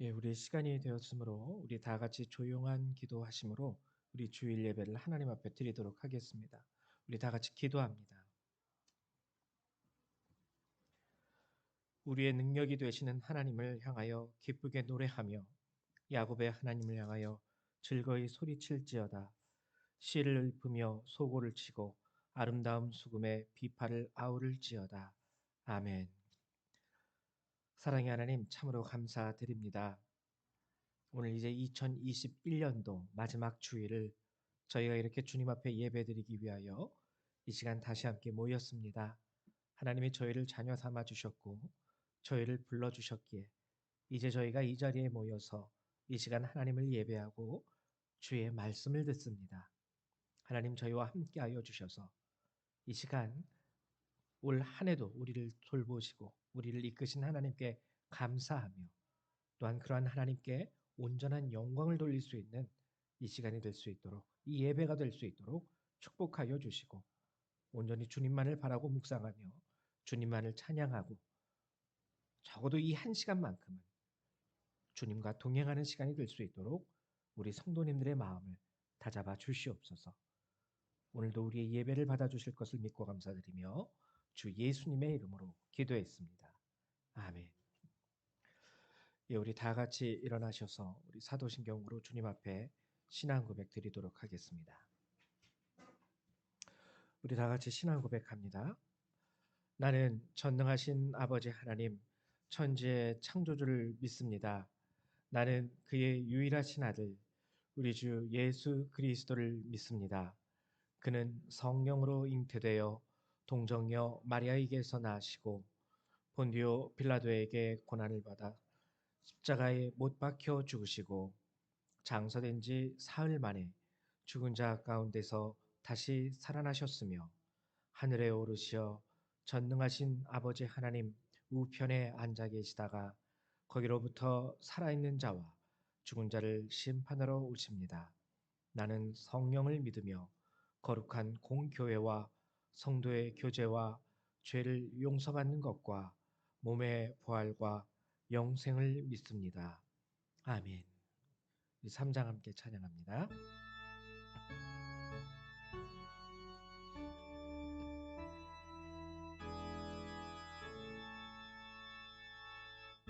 예, 우리 시간이 되었으므로 우리 다 같이 조용한 기도하심으로 우리 주일 예배를 하나님 앞에 드리도록 하겠습니다. 우리 다 같이 기도합니다. 우리의 능력이 되시는 하나님을 향하여 기쁘게 노래하며 야곱의 하나님을 향하여 즐거이 소리칠지어다. 씨를 읊으며 소고를 치고 아름다운 수금에 비파를 아우를지어다. 아멘. 사랑의 하나님, 참으로 감사드립니다. 오늘 이제 2021년도 마지막 주일을 저희가 이렇게 주님 앞에 예배드리기 위하여 이 시간 다시 함께 모였습니다. 하나님이 저희를 자녀 삼아 주셨고 저희를 불러 주셨기에 이제 저희가 이 자리에 모여서 이 시간 하나님을 예배하고 주의 말씀을 듣습니다. 하나님, 저희와 함께 하여 주셔서 이 시간 올 한 해도 우리를 돌보시고 우리를 이끄신 하나님께 감사하며 또한 그러한 하나님께 온전한 영광을 돌릴 수 있는 이 시간이 될 수 있도록, 이 예배가 될 수 있도록 축복하여 주시고 온전히 주님만을 바라고 묵상하며 주님만을 찬양하고 적어도 이 한 시간만큼은 주님과 동행하는 시간이 될 수 있도록 우리 성도님들의 마음을 다잡아 주시옵소서. 오늘도 우리의 예배를 받아주실 것을 믿고 감사드리며 주 예수님의 이름으로 기도했습니다. 아멘. 예, 우리 다 같이 일어나셔서 우리 사도신경으로 주님 앞에 신앙 고백 드리도록 하겠습니다. 우리 다 같이 신앙 고백합니다. 나는 전능하신 아버지 하나님, 천지의 창조주를 믿습니다. 나는 그의 유일하신 아들, 우리 주 예수 그리스도를 믿습니다. 그는 성령으로 잉태되어 동정녀 마리아에게서 나시고 본디오 빌라도에게 고난을 받아 십자가에 못 박혀 죽으시고 장사된 지 사흘 만에 죽은 자 가운데서 다시 살아나셨으며 하늘에 오르시어 전능하신 아버지 하나님 우편에 앉아 계시다가 거기로부터 살아있는 자와 죽은 자를 심판하러 오십니다. 나는 성령을 믿으며 거룩한 공교회와 성도의 교제와 죄를 용서받는 것과 몸의 부활과 영생을 믿습니다. 아멘. 3장 함께 찬양합니다.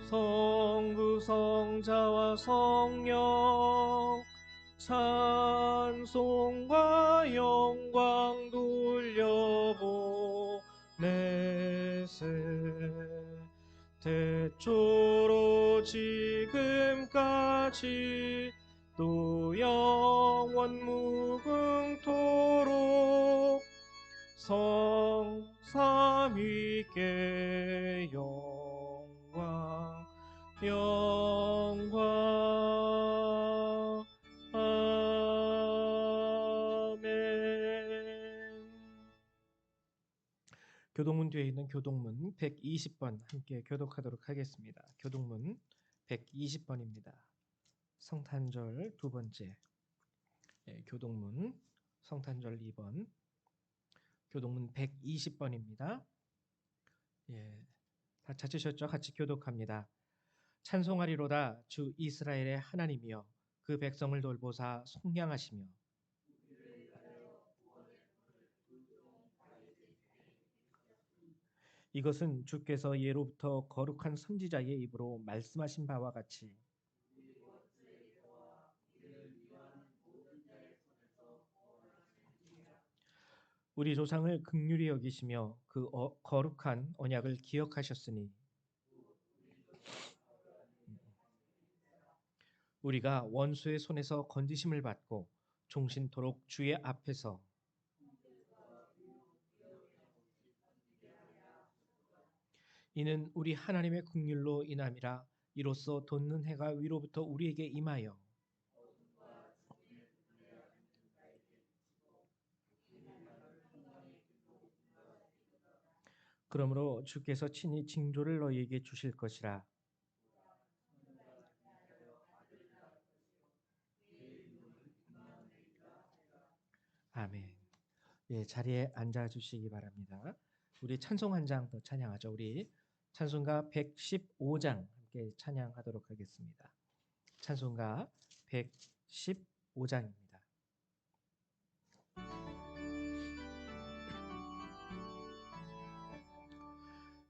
성부 성자와 성령 찬송과 영광 돌려보내세 태초로 지금까지 또 영원 무궁토록 성삼위께 영광 영광 아멘. 교동문 뒤에 있는 교동문 120번 함께 교독하도록 하겠습니다. 교동문 120번입니다. 성탄절 두 번째, 교동문 성탄절 2번, 교동문 120번입니다. 예, 다 찾으셨죠? 같이 교독합니다. 찬송하리로다 주 이스라엘의 하나님이여 그 백성을 돌보사 속량하시며 이것은 주께서 예로부터 거룩한 선지자의 입으로 말씀하신 바와 같이 우리 조상을 긍휼히 여기시며 그 거룩한 언약을 기억하셨으니 우리가 원수의 손에서 건지심을 받고 종신토록 주의 앞에서 이는 우리 하나님의 긍휼로 인함이라. 이로써 돋는 해가 위로부터 우리에게 임하여 그러므로 주께서 친히 징조를 너희에게 주실 것이라. 아멘. 예, 자리에 앉아 주시기 바랍니다. 우리 찬송 한 장 더 찬양하죠. 우리 찬송가 115장 함께 찬양하도록 하겠습니다. 찬송가 115장입니다.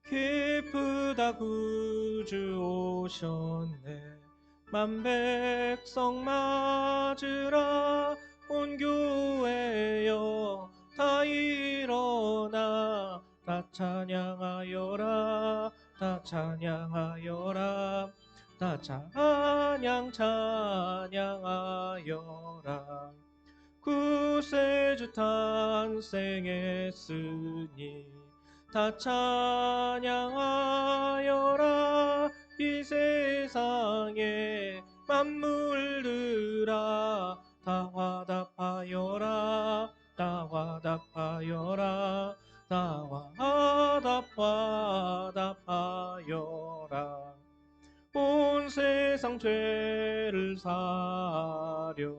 기쁘다 구주 오셨네. 만백성 맞으라. 온 교회여 다 일어나. 다 찬양하여라. 다 찬양하여라. 다 찬양하여라. 구세주 탄생했으니 다 찬양하여라. 이 세상에 만물들아 다 화답하여라. 다 화답하여라. 다 화답하여라. 온 세상 죄를 사려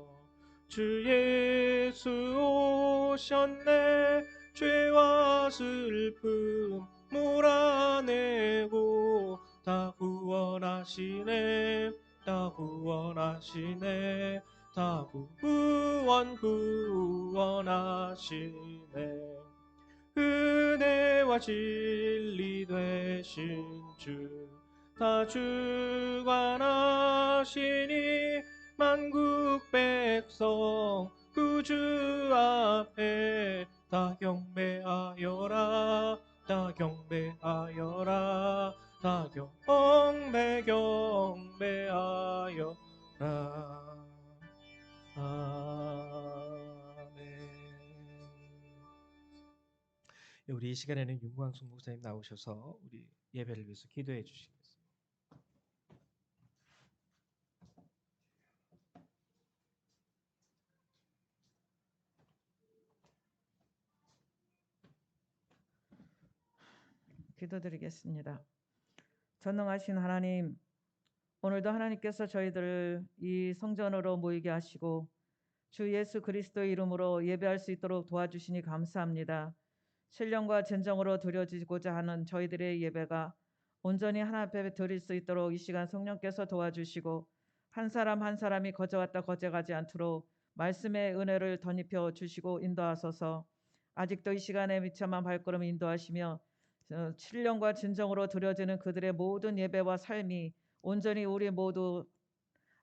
주 예수 오셨네. 죄와 슬픔 몰아내고 다 구원하시네. 다 구원하시네. 다 구원하시네. 은혜와 진리 되신 주 다 주관하시니 만국 백성 구주 앞에 다 경배하여라. 다 경배하여라. 다 경배하여라. 아멘. 우리 이 시간에는 윤광숙 목사님 나오셔서 우리 예배를 위해서 기도해 주시겠습니다. 기도드리겠습니다. 전능하신 하나님, 오늘도 하나님께서 저희들을 이 성전으로 모이게 하시고 주 예수 그리스도의 이름으로 예배할 수 있도록 도와주시니 감사합니다. 신령과 진정으로 드려지고자 하는 저희들의 예배가 온전히 하나님 앞에 드릴 수 있도록 이 시간 성령께서 도와주시고 한 사람 한 사람이 거저갔다 거저가지 않도록 말씀의 은혜를 덧입혀 주시고 인도하소서. 아직도 이 시간에 미참한 발걸음 인도하시며 신령과 진정으로 드려지는 그들의 모든 예배와 삶이 온전히 우리 모두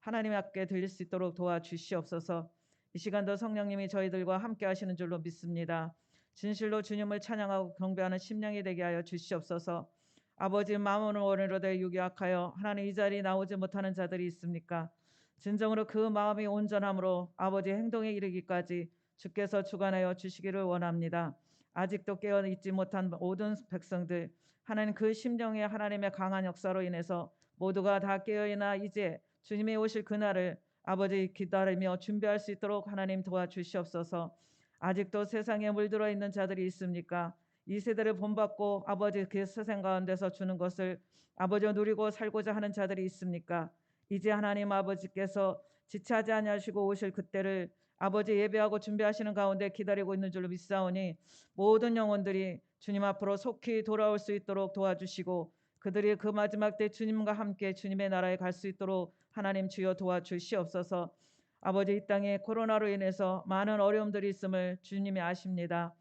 하나님 앞에 드릴 수 있도록 도와주시옵소서. 이 시간도 성령님이 저희들과 함께 하시는 줄로 믿습니다. 진실로 주님을 찬양하고 경배하는 심령이 되게 하여 주시옵소서. 아버지, 마음은 원으로 되 유기악하여 하나님 이 자리에 나오지 못하는 자들이 있습니까? 진정으로 그 마음이 온전함으로 아버지 행동에 이르기까지 주께서 주관하여 주시기를 원합니다. 아직도 깨어 있지 못한 모든 백성들, 하나님 그 심령에 하나님의 강한 역사로 인해서 모두가 다 깨어있나 이제 주님이 오실 그날을 아버지 기다리며 준비할 수 있도록 하나님 도와주시옵소서. 아직도 세상에 물들어 있는 자들이 있습니까? 이 세대를 본받고 아버지 그 세상 가운데서 주는 것을 아버지 누리고 살고자 하는 자들이 있습니까? 이제 하나님 아버지께서 지체하지 아니하시고 오실 그때를 아버지 예배하고 준비하시는 가운데 기다리고 있는 줄로 믿사오니 모든 영혼들이 주님 앞으로 속히 돌아올 수 있도록 도와주시고 그들이 그 마지막 때 주님과 함께 주님의 나라에 갈 수 있도록 하나님 주여 도와주시옵소서. 아버지, 이 땅에 코로나로 인해서 많은 어려움들이 있음을 주님이 아십니다.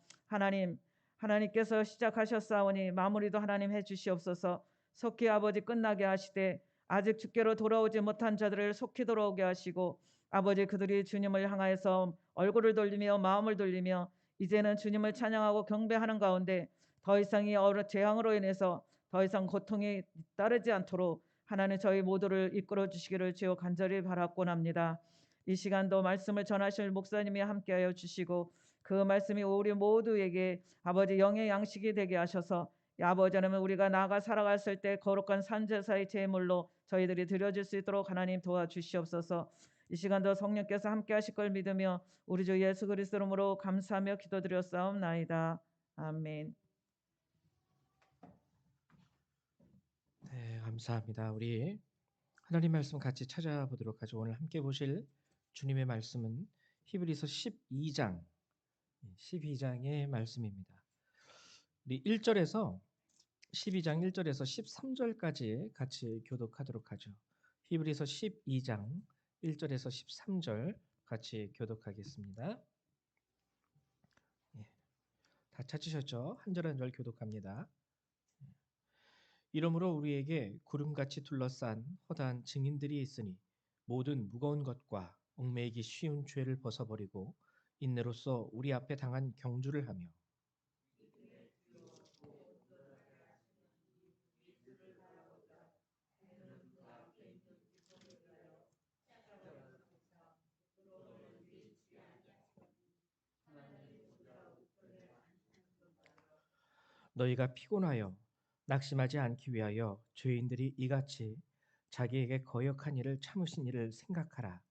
하나님께서 시작하셨사오니 마무리도 하나님 해주시옵소서. 속히 아버지 끝나게 하시되 아직 주께로 돌아오지 못한 자들을 속히 돌아오게 하시고 아버지 그들이 주님을 향하여서 얼굴을 돌리며 마음을 돌리며 이제는 주님을 찬양하고 경배하는 가운데 더 이상 이 재앙으로 인해서 더 이상 고통이 따르지 않도록 하나님 저희 모두를 이끌어 주시기를 주여 간절히 바라곤 합니다. 이 시간도 말씀을 전하실 목사님이 함께하여 주시고 그 말씀이 우리 모두에게 아버지 영의 양식이 되게 하셔서 아버지 하나님 우리가 나아가 살아갔을 때 거룩한 산제사의 제물로 저희들이 드려질 수 있도록 하나님 도와주시옵소서. 이 시간도 성령께서 함께 하실 걸 믿으며 우리 주 예수 그리스도 이름으로 감사하며 기도드렸사옵나이다. 아멘. 네, 감사합니다. 우리 하나님 말씀 같이 찾아보도록 하죠. 오늘 함께 보실 주님의 말씀은 히브리서 12장의 말씀입니다. 우리 1절에서 12장 1절에서 13절까지 같이 교독하도록 하죠. 히브리서 12장 1절에서 13절 같이 교독하겠습니다. 예, 다 찾으셨죠? 한 절 한 절 교독합니다. 이러므로 우리에게 구름같이 둘러싼 허다한 증인들이 있으니 모든 무거운 것과 얽매이기 쉬운 죄를 벗어버리고 인내로써 우리 앞에 당한 경주를 하며 너희가 피곤하여 낙심하지 않기 위하여 죄인들이 이같이 자기에게 거역한 일을 참으신 일을 생각하라.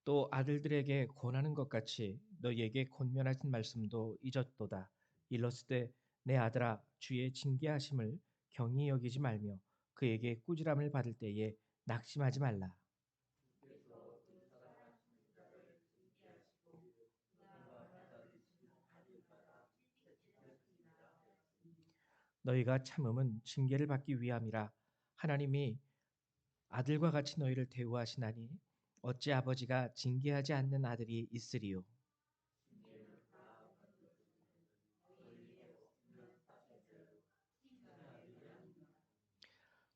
또 아들들에게 권하는 것 같이 너희에게 권면하신 말씀도 잊었도다. 일렀을 때 내 아들아 주의 징계하심을 경히 여기지 말며 그에게 꾸지람을 받을 때에 낙심하지 말라. 너희가 참음은 징계를 받기 위함이라. 하나님이 아들과 같이 너희를 대우하시나니 어찌 아버지가 징계하지 않는 아들이 있으리요.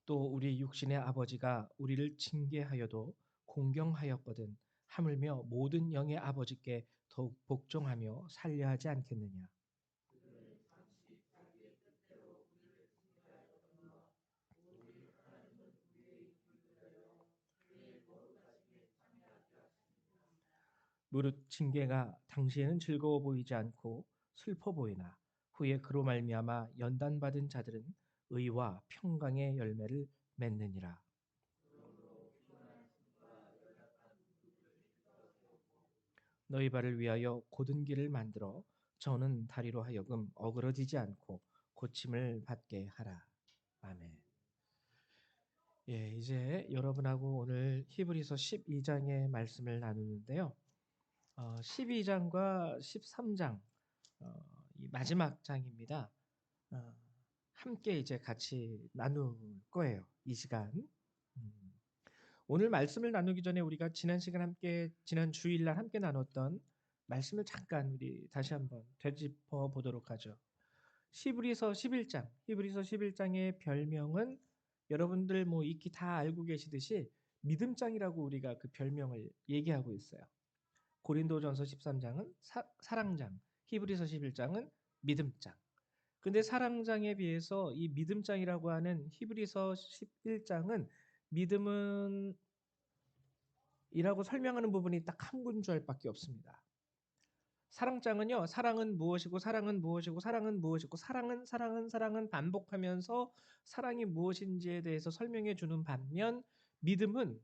또 우리 육신의 아버지가 우리를 징계하여도 공경하였거든 하물며 모든 영의 아버지께 더욱 복종하며 살려하지 않겠느냐. 무릇 징계가 당시에는 즐거워 보이지 않고 슬퍼 보이나 후에 그로 말미암아 연단받은 자들은 의와 평강의 열매를 맺느니라. 너희 발을 위하여 곧은 길을 만들어 저는 다리로 하여금 어그러지지 않고 고침을 받게 하라. 아멘. 예, 이제 여러분하고 오늘 히브리서 12장의 말씀을 나누는데요. 12장과 13장 이 마지막 장입니다. 어, 함께 이제 같이 나눌 거예요. 이 시간. 음, 오늘 말씀을 나누기 전에 우리가 지난 시간 함께 지난 주일날 함께 나눴던 말씀을 잠깐 우리 다시 한번 되짚어 보도록 하죠. 히브리서 11장. 히브리서 11장의 별명은 여러분들 뭐 익히 다 알고 계시듯이 믿음장이라고 우리가 그 별명을 얘기하고 있어요. 고린도전서 13장은 사랑장, 히브리서 11장은 믿음장. 근데 사랑장에 비해서 이 믿음장이라고 하는 히브리서 11장은 믿음은 이라고 설명하는 부분이 딱 한 군절밖에 없습니다. 사랑장은요, 사랑은 무엇이고 사랑은 무엇이고 사랑은 무엇이고 사랑은 반복하면서 사랑이 무엇인지에 대해서 설명해 주는 반면 믿음은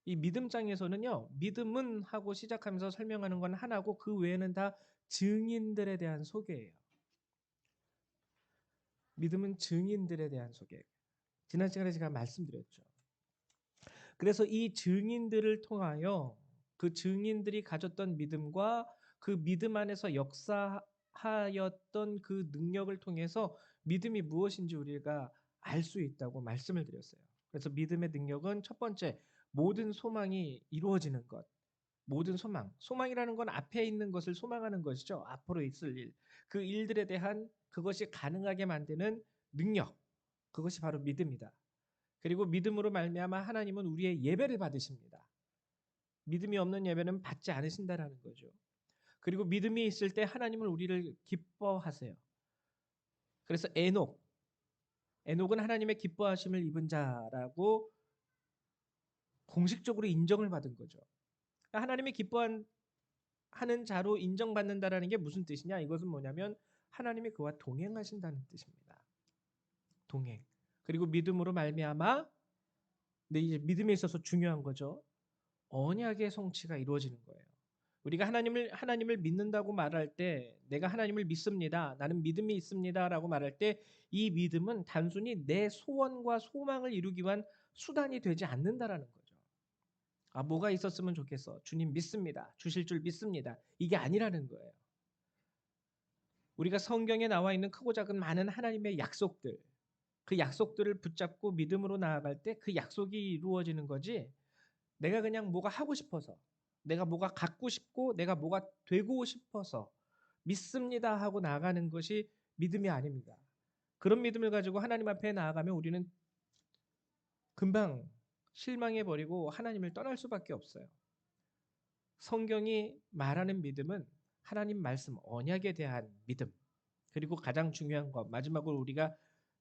이 믿음장에서는요, 믿음은 하고 시작하면서 설명하는 건 하나고 그 외에는 다 증인들에 대한 소개예요. 믿음은 증인들에 대한 소개. 지난 시간에 제가 말씀드렸죠. 그래서 이 증인들을 통하여 그 증인들이 가졌던 믿음과 그 믿음 안에서 역사하였던 그 능력을 통해서 믿음이 무엇인지 우리가 알 수 있다고 말씀을 드렸어요. 그래서 믿음의 능력은 첫 번째, 모든 소망이 이루어지는 것. 모든 소망. 소망이라는 건 앞에 있는 것을 소망하는 것이죠. 앞으로 있을 일. 그 일들에 대한 그것이 가능하게 만드는 능력. 그것이 바로 믿음이다. 그리고 믿음으로 말미암아 하나님은 우리의 예배를 받으십니다. 믿음이 없는 예배는 받지 않으신다라는 거죠. 그리고 믿음이 있을 때 하나님은 우리를 기뻐하세요. 그래서 에녹은 하나님의 기뻐하심을 입은 자라고 공식적으로 인정을 받은 거죠. 하나님의 기뻐하는 자로 인정받는다라는 게 무슨 뜻이냐? 이것은 뭐냐면 하나님이 그와 동행하신다는 뜻입니다. 동행. 그리고 믿음으로 말미암아, 근데 이제 믿음에 있어서 중요한 거죠. 언약의 성취가 이루어지는 거예요. 우리가 하나님을 믿는다고 말할 때 내가 하나님을 믿습니다. 나는 믿음이 있습니다라고 말할 때 이 믿음은 단순히 내 소원과 소망을 이루기 위한 수단이 되지 않는다라는 거죠. 아, 뭐가 있었으면 좋겠어. 주님 믿습니다. 주실 줄 믿습니다. 이게 아니라는 거예요. 우리가 성경에 나와 있는 크고 작은 많은 하나님의 약속들, 그 약속들을 붙잡고 믿음으로 나아갈 때 그 약속이 이루어지는 거지, 내가 그냥 뭐가 하고 싶어서, 내가 뭐가 갖고 싶고 내가 뭐가 되고 싶어서 믿습니다 하고 나아가는 것이 믿음이 아닙니다. 그런 믿음을 가지고 하나님 앞에 나아가면 우리는 금방 실망해버리고 하나님을 떠날 수밖에 없어요. 성경이 말하는 믿음은 하나님 말씀, 언약에 대한 믿음, 그리고 가장 중요한 것, 마지막으로 우리가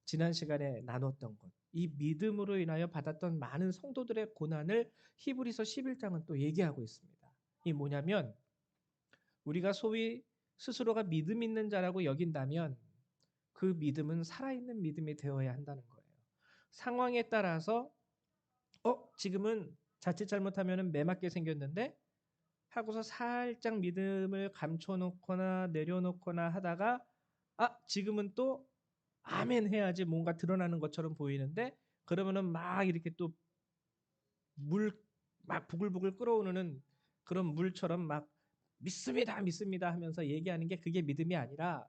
지난 시간에 나눴던 것, 이 믿음으로 인하여 받았던 많은 성도들의 고난을 히브리서 11장은 또 얘기하고 있습니다. 이 뭐냐면, 우리가 소위 스스로가 믿음 있는 자라고 여긴다면 그 믿음은 살아있는 믿음이 되어야 한다는 거예요. 상황에 따라서 지금은 자칫 잘못하면 매맞게 생겼는데 하고서 살짝 믿음을 감춰놓거나 내려놓거나 하다가 지금은 또 아멘 해야지 뭔가 드러나는 것처럼 보이는데, 그러면은 막 이렇게 또 물 막 부글부글 끓어오르는 그런 물처럼 막 믿습니다 믿습니다 하면서 얘기하는 게, 그게 믿음이 아니라,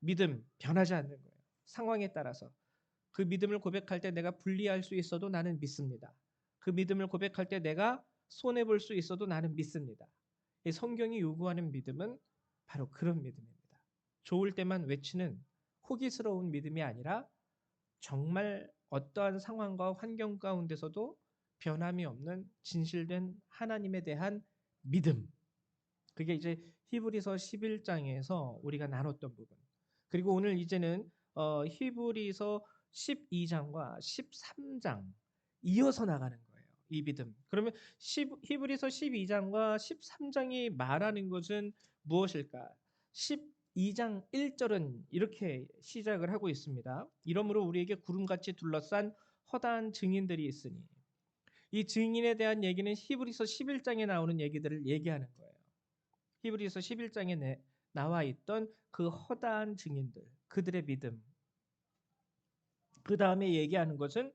믿음 변하지 않는 거예요. 상황에 따라서 그 믿음을 고백할 때 내가 불리할 수 있어도 나는 믿습니다. 그 믿음을 고백할 때 내가 손해 볼 수 있어도 나는 믿습니다. 이 성경이 요구하는 믿음은 바로 그런 믿음입니다. 좋을 때만 외치는 호기스러운 믿음이 아니라 정말 어떠한 상황과 환경 가운데서도 변함이 없는 진실된 하나님에 대한 믿음. 그게 이제 히브리서 11장에서 우리가 나눴던 부분. 그리고 오늘 이제는 히브리서 12장과 13장 이어서 나가는 거예요. 이 믿음. 그러면 히브리서 12장과 13장이 말하는 것은 무엇일까? 12장 1절은 이렇게 시작을 하고 있습니다. 이러므로 우리에게 구름같이 둘러싼 허다한 증인들이 있으니, 이 증인에 대한 얘기는 히브리서 11장에 나오는 얘기들을 얘기하는 거예요. 히브리서 11장에 나와 있던 그 허다한 증인들, 그들의 믿음. 그 다음에 얘기하는 것은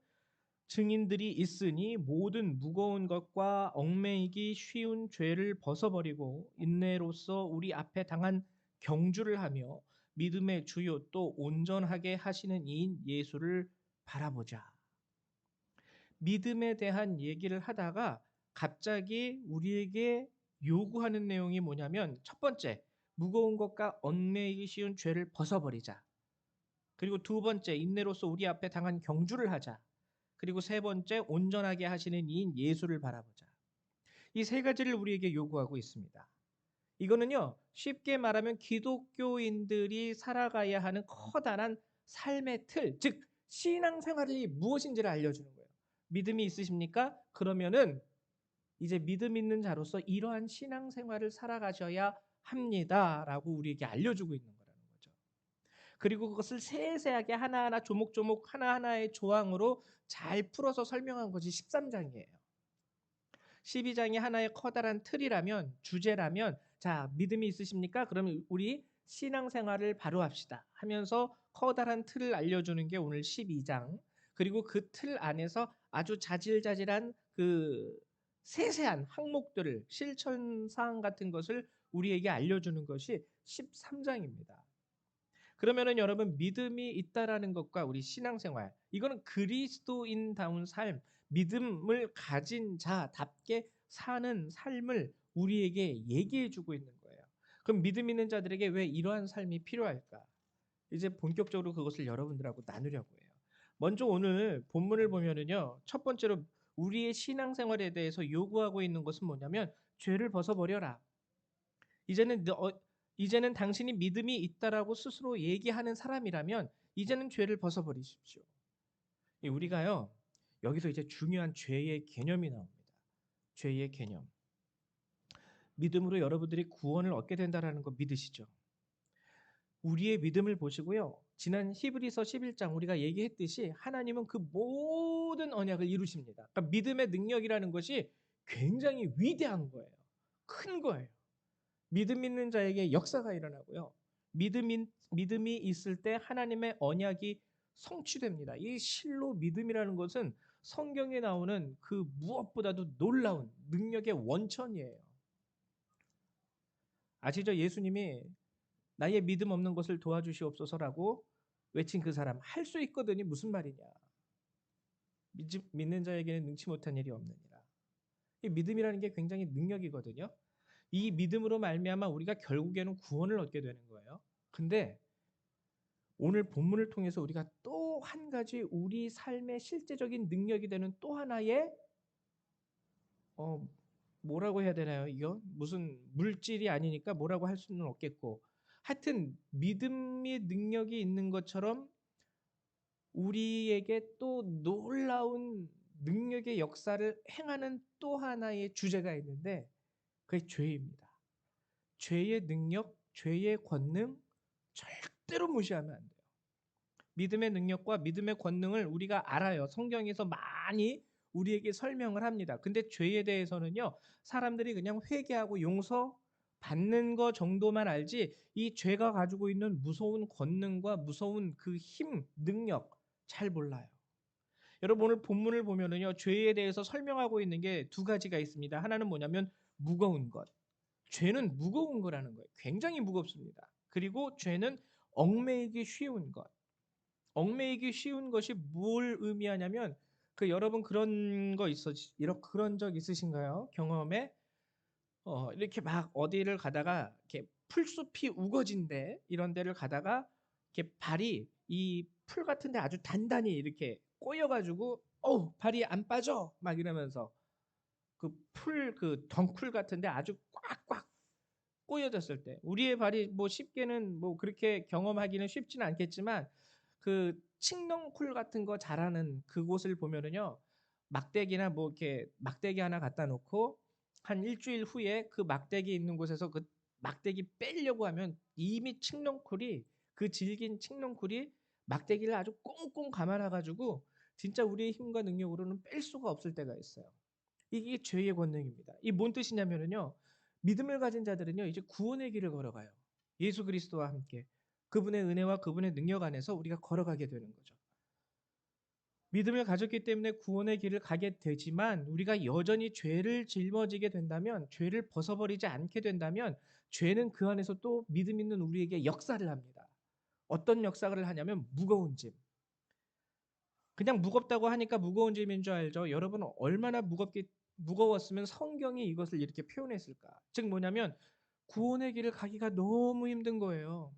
증인들이 있으니 모든 무거운 것과 얽매이기 쉬운 죄를 벗어버리고 인내로서 우리 앞에 당한 경주를 하며 믿음의 주요 또 온전하게 하시는 이인 예수를 바라보자. 믿음에 대한 얘기를 하다가 갑자기 우리에게 요구하는 내용이 뭐냐면, 첫 번째, 무거운 것과 얽매이기 쉬운 죄를 벗어버리자. 그리고 두 번째, 인내로서 우리 앞에 당한 경주를 하자. 그리고 세 번째, 온전하게 하시는 이인 예수를 바라보자. 이 세 가지를 우리에게 요구하고 있습니다. 이거는요, 쉽게 말하면 기독교인들이 살아가야 하는 커다란 삶의 틀, 즉 신앙생활이 무엇인지를 알려주는 거예요. 믿음이 있으십니까? 그러면은 이제 믿음 있는 자로서 이러한 신앙생활을 살아가셔야 합니다라고 우리에게 알려주고 있는 거라는 거죠. 그리고 그것을 세세하게 하나하나 조목조목 하나하나의 조항으로 잘 풀어서 설명한 것이 13장이에요. 12장이 하나의 커다란 틀이라면, 주제라면, 자, 믿음이 있으십니까? 그러면 우리 신앙생활을 바로 합시다 하면서 커다란 틀을 알려주는 게 오늘 12장. 그리고 그 틀 안에서 아주 자질자질한 그 세세한 항목들을, 실천사항 같은 것을 우리에게 알려주는 것이 13장입니다. 그러면은 여러분, 믿음이 있다라는 것과 우리 신앙생활, 이거는 그리스도인다운 삶, 믿음을 가진 자답게 사는 삶을 우리에게 얘기해 주고 있는 거예요. 그럼 믿음 있는 자들에게 왜 이러한 삶이 필요할까? 이제 본격적으로 그것을 여러분들하고 나누려고 해요. 먼저 오늘 본문을 보면은요, 첫 번째로 우리의 신앙생활에 대해서 요구하고 있는 것은 뭐냐면, 죄를 벗어버려라. 이제는 당신이 믿음이 있다라고 스스로 얘기하는 사람이라면 이제는 죄를 벗어버리십시오. 우리가요, 여기서 이제 중요한 죄의 개념이 나옵니다. 죄의 개념. 믿음으로 여러분들이 구원을 얻게 된다라는 거 믿으시죠? 우리의 믿음을 보시고요, 지난 히브리서 11장 우리가 얘기했듯이 하나님은 그 모든 언약을 이루십니다. 그러니까 믿음의 능력이라는 것이 굉장히 위대한 거예요. 큰 거예요. 믿음 있는 자에게 역사가 일어나고요, 믿음이 있을 때 하나님의 언약이 성취됩니다. 이 실로 믿음이라는 것은 성경에 나오는 그 무엇보다도 놀라운 능력의 원천이에요. 아시죠? 예수님이 나의 믿음 없는 것을 도와주시옵소서라고 외친 그 사람, 할 수 있거든이 무슨 말이냐? 믿는 자에게는 능치 못한 일이 없느니라. 이 믿음이라는 게 굉장히 능력이거든요. 이 믿음으로 말미암아 우리가 결국에는 구원을 얻게 되는 거예요. 근데 오늘 본문을 통해서 우리가 또 한 가지 우리 삶의 실제적인 능력이 되는 또 하나의 뭐라고 해야 되나요? 이거 무슨 물질이 아니니까 뭐라고 할 수는 없겠고, 하여튼 믿음의 능력이 있는 것처럼 우리에게 또 놀라운 능력의 역사를 행하는 또 하나의 주제가 있는데 그게 죄입니다. 죄의 능력, 죄의 권능 절대로 무시하면 안 돼요. 믿음의 능력과 믿음의 권능을 우리가 알아요. 성경에서 많이 우리에게 설명을 합니다. 근데 죄에 대해서는요, 사람들이 그냥 회개하고 용서 받는 거 정도만 알지 이 죄가 가지고 있는 무서운 권능과 무서운 그 힘, 능력 잘 몰라요. 여러분 오늘 본문을 보면은요, 죄에 대해서 설명하고 있는 게 두 가지가 있습니다. 하나는 뭐냐면 무거운 것. 죄는 무거운 거라는 거예요. 굉장히 무겁습니다. 그리고 죄는 얽매이기 쉬운 것. 얽매이기 쉬운 것이 뭘 의미하냐면 여러분 그런 거 이런 그런 적 있으신가요? 경험에 이렇게 막 어디를 가다가 이렇게 풀숲이 우거진데 이런 데를 가다가 이렇게 발이 이 풀 같은데 아주 단단히 이렇게 꼬여가지고 발이 안 빠져 막 이러면서 그 덩쿨 같은데 아주 꽉꽉 꼬여졌을 때 우리의 발이 뭐 쉽게는 뭐 그렇게 경험하기는 쉽지는 않겠지만 그 칡넝쿨 같은 거 자라는 그곳을 보면은요, 막대기나 뭐 이렇게 막대기 하나 갖다 놓고 한 일주일 후에 그 막대기 있는 곳에서 그 막대기 빼려고 하면 이미 칡넝쿨이 그 질긴 칡넝쿨이 막대기를 아주 꽁꽁 감아놔 가지고 진짜 우리의 힘과 능력으로는 뺄 수가 없을 때가 있어요. 이게 죄의 권능입니다. 이 뭔 뜻이냐면은요. 믿음을 가진 자들은요. 이제 구원의 길을 걸어가요. 예수 그리스도와 함께 그분의 은혜와 그분의 능력 안에서 우리가 걸어가게 되는 거죠. 믿음을 가졌기 때문에 구원의 길을 가게 되지만 우리가 여전히 죄를 짊어지게 된다면, 죄를 벗어버리지 않게 된다면 죄는 그 안에서 또 믿음 있는 우리에게 역사를 합니다. 어떤 역사를 하냐면 무거운 짐. 그냥 무겁다고 하니까 무거운 짐인 줄 알죠? 여러분 얼마나 무거웠으면 성경이 이것을 이렇게 표현했을까? 즉 뭐냐면 구원의 길을 가기가 너무 힘든 거예요.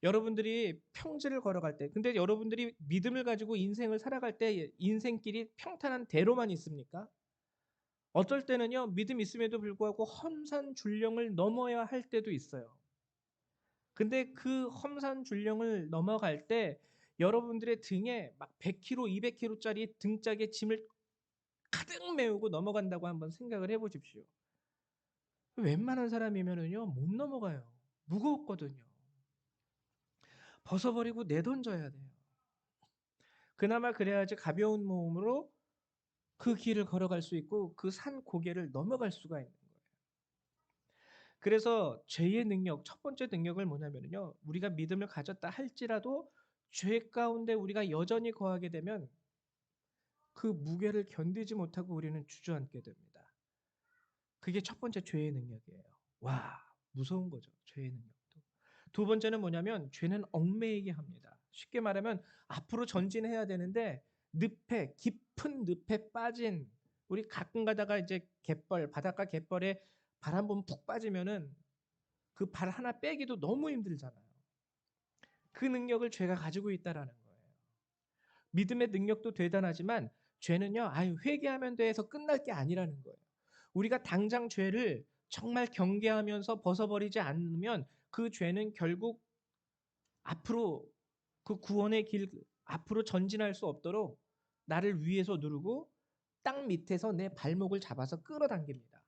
여러분들이 평지를 걸어갈 때, 근데 여러분들이 믿음을 가지고 인생을 살아갈 때 인생길이 평탄한 대로만 있습니까? 어떨 때는요, 믿음 있음에도 불구하고 험산 줄령을 넘어야 할 때도 있어요. 근데 그 험산 줄령을 넘어갈 때 여러분들의 등에 막 100kg, 200kg짜리 등짝에 짐을 가득 메우고 넘어간다고 한번 생각을 해보십시오. 웬만한 사람이면은요, 못 넘어가요. 무겁거든요. 벗어버리고 내던져야 돼요. 그나마 그래야지 가벼운 몸으로 그 길을 걸어갈 수 있고 그 산 고개를 넘어갈 수가 있는 거예요. 그래서 죄의 능력, 첫 번째 능력을 뭐냐면요. 우리가 믿음을 가졌다 할지라도 죄 가운데 우리가 여전히 거하게 되면 그 무게를 견디지 못하고 우리는 주저앉게 됩니다. 그게 첫 번째 죄의 능력이에요. 와, 무서운 거죠. 죄의 능력도. 두 번째는 뭐냐면 죄는 얽매이게 합니다. 쉽게 말하면 앞으로 전진해야 되는데 깊은 늪에 빠진 우리 가끔 가다가 이제 바닷가 갯벌에 발 한 번 푹 빠지면은 그 발 하나 빼기도 너무 힘들잖아요. 그 능력을 죄가 가지고 있다라는 거예요. 믿음의 능력도 대단하지만 죄는요, 회개하면 돼서 끝날 게 아니라는 거예요. 우리가 당장 죄를 정말 경계하면서 벗어버리지 않으면 그 죄는 결국 앞으로 그 구원의 길 앞으로 전진할 수 없도록 나를 위에서 누르고 땅 밑에서 내 발목을 잡아서 끌어당깁니다.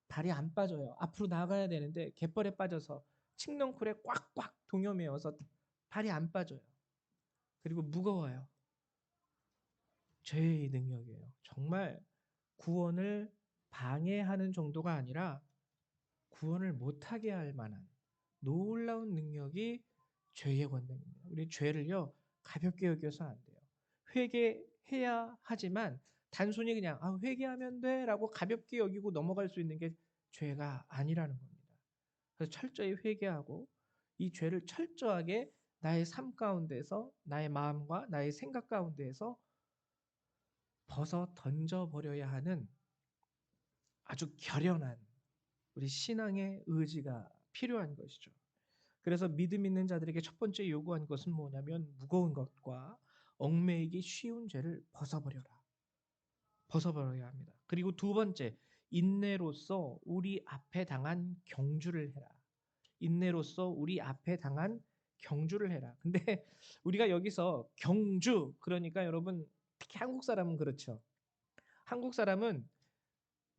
발이 안 빠져요. 앞으로 나가야 되는데 갯벌에 빠져서 칡넝쿨에 꽉꽉 동여매어서 발이 안 빠져요. 그리고 무거워요. 죄의 능력이에요. 정말 구원을 방해하는 정도가 아니라 구원을 못하게 할 만한 놀라운 능력이 죄의 권능입니다. 우리 죄를요 가볍게 여겨서 안 돼요. 회개해 해야 하지만 단순히 그냥 회개하면 돼라고 가볍게 여기고 넘어갈 수 있는 게 죄가 아니라는 겁니다. 그래서 철저히 회개하고 이 죄를 철저하게 나의 삶 가운데서 나의 마음과 나의 생각 가운데에서 벗어 던져 버려야 하는 아주 결연한 우리 신앙의 의지가 필요한 것이죠. 그래서 믿음 있는 자들에게 첫 번째 요구한 것은 뭐냐면 무거운 것과 얽매이기 쉬운 죄를 벗어버려라. 벗어버려야 합니다. 그리고 두 번째, 인내로서 우리 앞에 당한 경주를 해라. 인내로서 우리 앞에 당한 경주를 해라. 근데 우리가 여기서 경주, 그러니까 여러분 특히 한국 사람은 그렇죠. 한국 사람은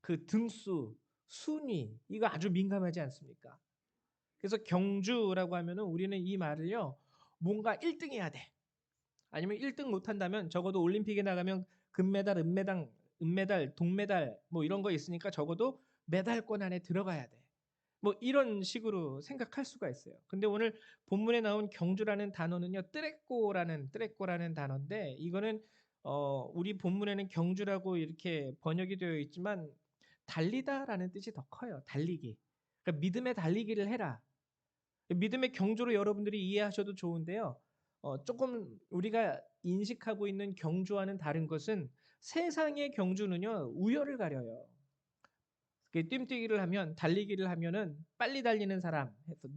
그 등수, 순위 이거 아주 민감하지 않습니까? 그래서 경주라고 하면은 우리는 이 말을요. 뭔가 1등 해야 돼. 아니면 1등 못 한다면 적어도 올림픽에 나가면 금메달, 은메달, 동메달 뭐 이런 거 있으니까 적어도 메달권 안에 들어가야 돼. 뭐 이런 식으로 생각할 수가 있어요. 근데 오늘 본문에 나온 경주라는 단어는요. 뜨레꼬라는 단어인데 이거는 우리 본문에는 경주라고 이렇게 번역이 되어 있지만 달리다라는 뜻이 더 커요. 달리기. 그러니까 믿음의 달리기를 해라. 믿음의 경주로 여러분들이 이해하셔도 좋은데요. 조금 우리가 인식하고 있는 경주와는 다른 것은 세상의 경주는요. 우열을 가려요. 뛰뛰기를 하면 달리기를 하면은 빨리 달리는 사람 해서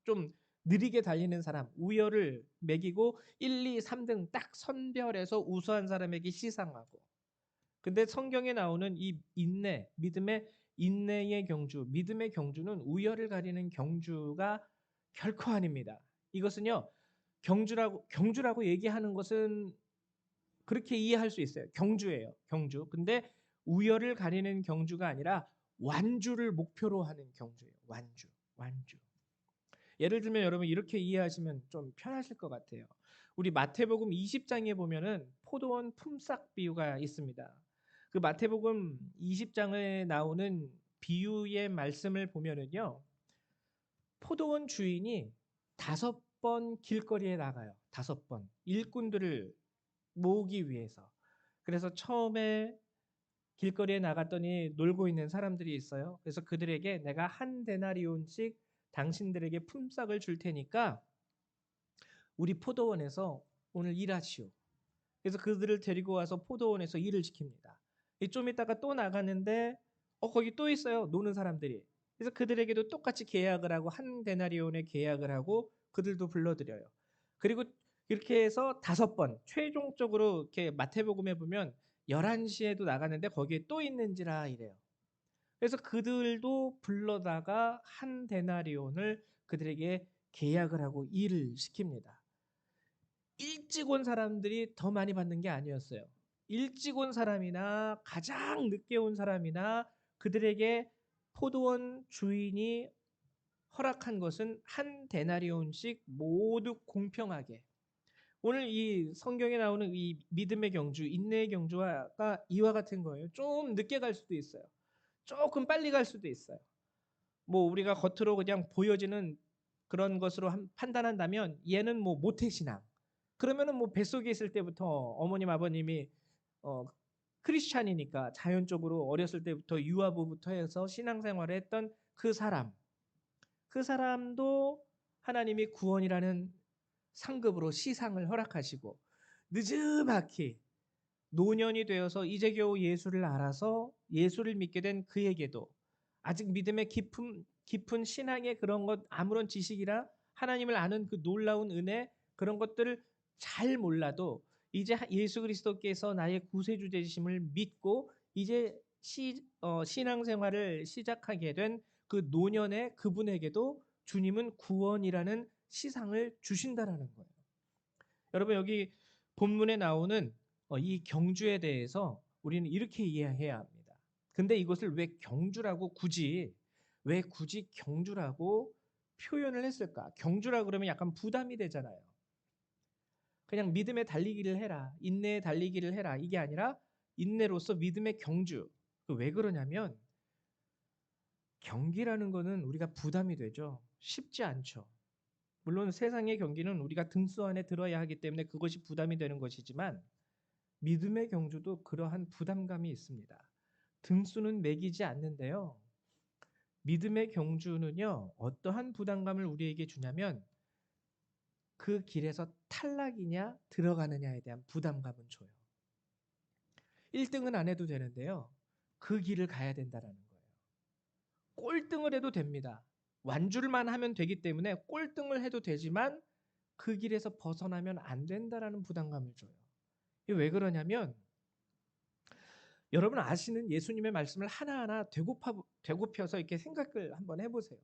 좀 느리게 달리는 사람 우열을 매기고 1, 2, 3등 딱 선별해서 우수한 사람에게 시상하고 근데 성경에 나오는 이 인내, 믿음의 인내의 경주, 믿음의 경주는 우열을 가리는 경주가 결코 아닙니다. 이것은요. 경주라고 얘기하는 것은 그렇게 이해할 수 있어요. 경주예요. 경주. 근데 우열을 가리는 경주가 아니라 완주를 목표로 하는 경주예요. 완주. 완주. 예를 들면 여러분 이렇게 이해하시면 좀 편하실 것 같아요. 우리 마태복음 20장에 보면은 포도원 품삯 비유가 있습니다. 그 마태복음 20장에 나오는 비유의 말씀을 보면은요. 포도원 주인이 5번 길거리에 나가요. 5번. 일꾼들을 모으기 위해서. 그래서 처음에 길거리에 나갔더니 놀고 있는 사람들이 있어요. 그래서 그들에게 내가 한 데나리온씩 당신들에게 품삯을 줄 테니까 우리 포도원에서 오늘 일하시오. 그래서 그들을 데리고 와서 포도원에서 일을 시킵니다. 좀 있다가 또 나가는데 거기 또 있어요. 노는 사람들이. 그래서 그들에게도 똑같이 계약을 하고 한 데나리온에 계약을 하고 그들도 불러들여요. 그리고 이렇게 해서 5번 최종적으로 이렇게 마태복음에 보면 11시에도 나가는데 거기에 또 있는지라 이래요. 그래서 그들도 불러다가 한 데나리온을 그들에게 계약을 하고 일을 시킵니다. 일찍 온 사람들이 더 많이 받는 게 아니었어요. 일찍 온 사람이나 가장 늦게 온 사람이나 그들에게 포도원 주인이 허락한 것은 한 데나리온씩 모두 공평하게. 오늘 이 성경에 나오는 이 믿음의 경주, 인내의 경주가 이와 같은 거예요. 좀 늦게 갈 수도 있어요. 조금 빨리 갈 수도 있어요. 뭐 우리가 겉으로 그냥 보여지는 그런 것으로 판단한다면 얘는 뭐 모태신앙. 그러면은 뭐 뱃속에 있을 때부터 어머님 아버님이 어, 크리스찬이니까 자연적으로 어렸을 때부터 유아부부터 해서 신앙생활을 했던 그 사람. 그 사람도 하나님이 구원이라는 상급으로 시상을 허락하시고 느지막이 노년이 되어서 이제 겨우 예수를 알아서 예수를 믿게 된 그에게도 아직 믿음의 깊은 신앙의 그런 것 아무런 지식이나 하나님을 아는 그 놀라운 은혜 그런 것들을 잘 몰라도 이제 예수 그리스도께서 나의 구세주 되심을 믿고 이제 신앙생활을 시작하게 된 그 노년의 그분에게도 주님은 구원이라는 시상을 주신다라는 거예요. 여러분 여기 본문에 나오는 이 경주에 대해서 우리는 이렇게 이해해야 합니다. 근데 이것을 왜 굳이 경주라고 표현을 했을까? 경주라 그러면 약간 부담이 되잖아요. 그냥 믿음의 달리기를 해라. 인내의 달리기를 해라. 이게 아니라 인내로서 믿음의 경주. 왜 그러냐면 경기라는 거는 우리가 부담이 되죠. 쉽지 않죠. 물론 세상의 경기는 우리가 등수 안에 들어야 하기 때문에 그것이 부담이 되는 것이지만 믿음의 경주도 그러한 부담감이 있습니다. 등수는 매기지 않는데요. 믿음의 경주는요, 어떠한 부담감을 우리에게 주냐면 그 길에서 탈락이냐 들어가느냐에 대한 부담감은 줘요. 1등은 안 해도 되는데요. 그 길을 가야 된다라는 거예요. 꼴등을 해도 됩니다. 완주만 하면 되기 때문에 꼴등을 해도 되지만 그 길에서 벗어나면 안 된다라는 부담감을 줘요. 이게 왜 그러냐면 여러분 아시는 예수님의 말씀을 하나하나 되곱혀서 이렇게 생각을 한번 해보세요.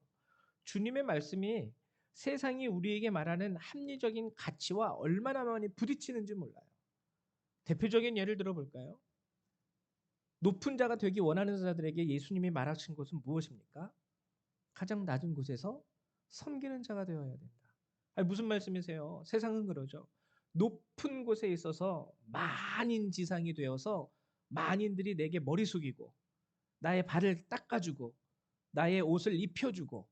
주님의 말씀이 세상이 우리에게 말하는 합리적인 가치와 얼마나 많이 부딪히는지 몰라요. 대표적인 예를 들어볼까요? 높은 자가 되기 원하는 자들에게 예수님이 말하신 것은 무엇입니까? 가장 낮은 곳에서 섬기는 자가 되어야 된다. 아니, 무슨 말씀이세요? 세상은 그러죠. 높은 곳에 있어서 만인지상이 되어서 만인들이 내게 머리 숙이고 나의 발을 닦아주고 나의 옷을 입혀주고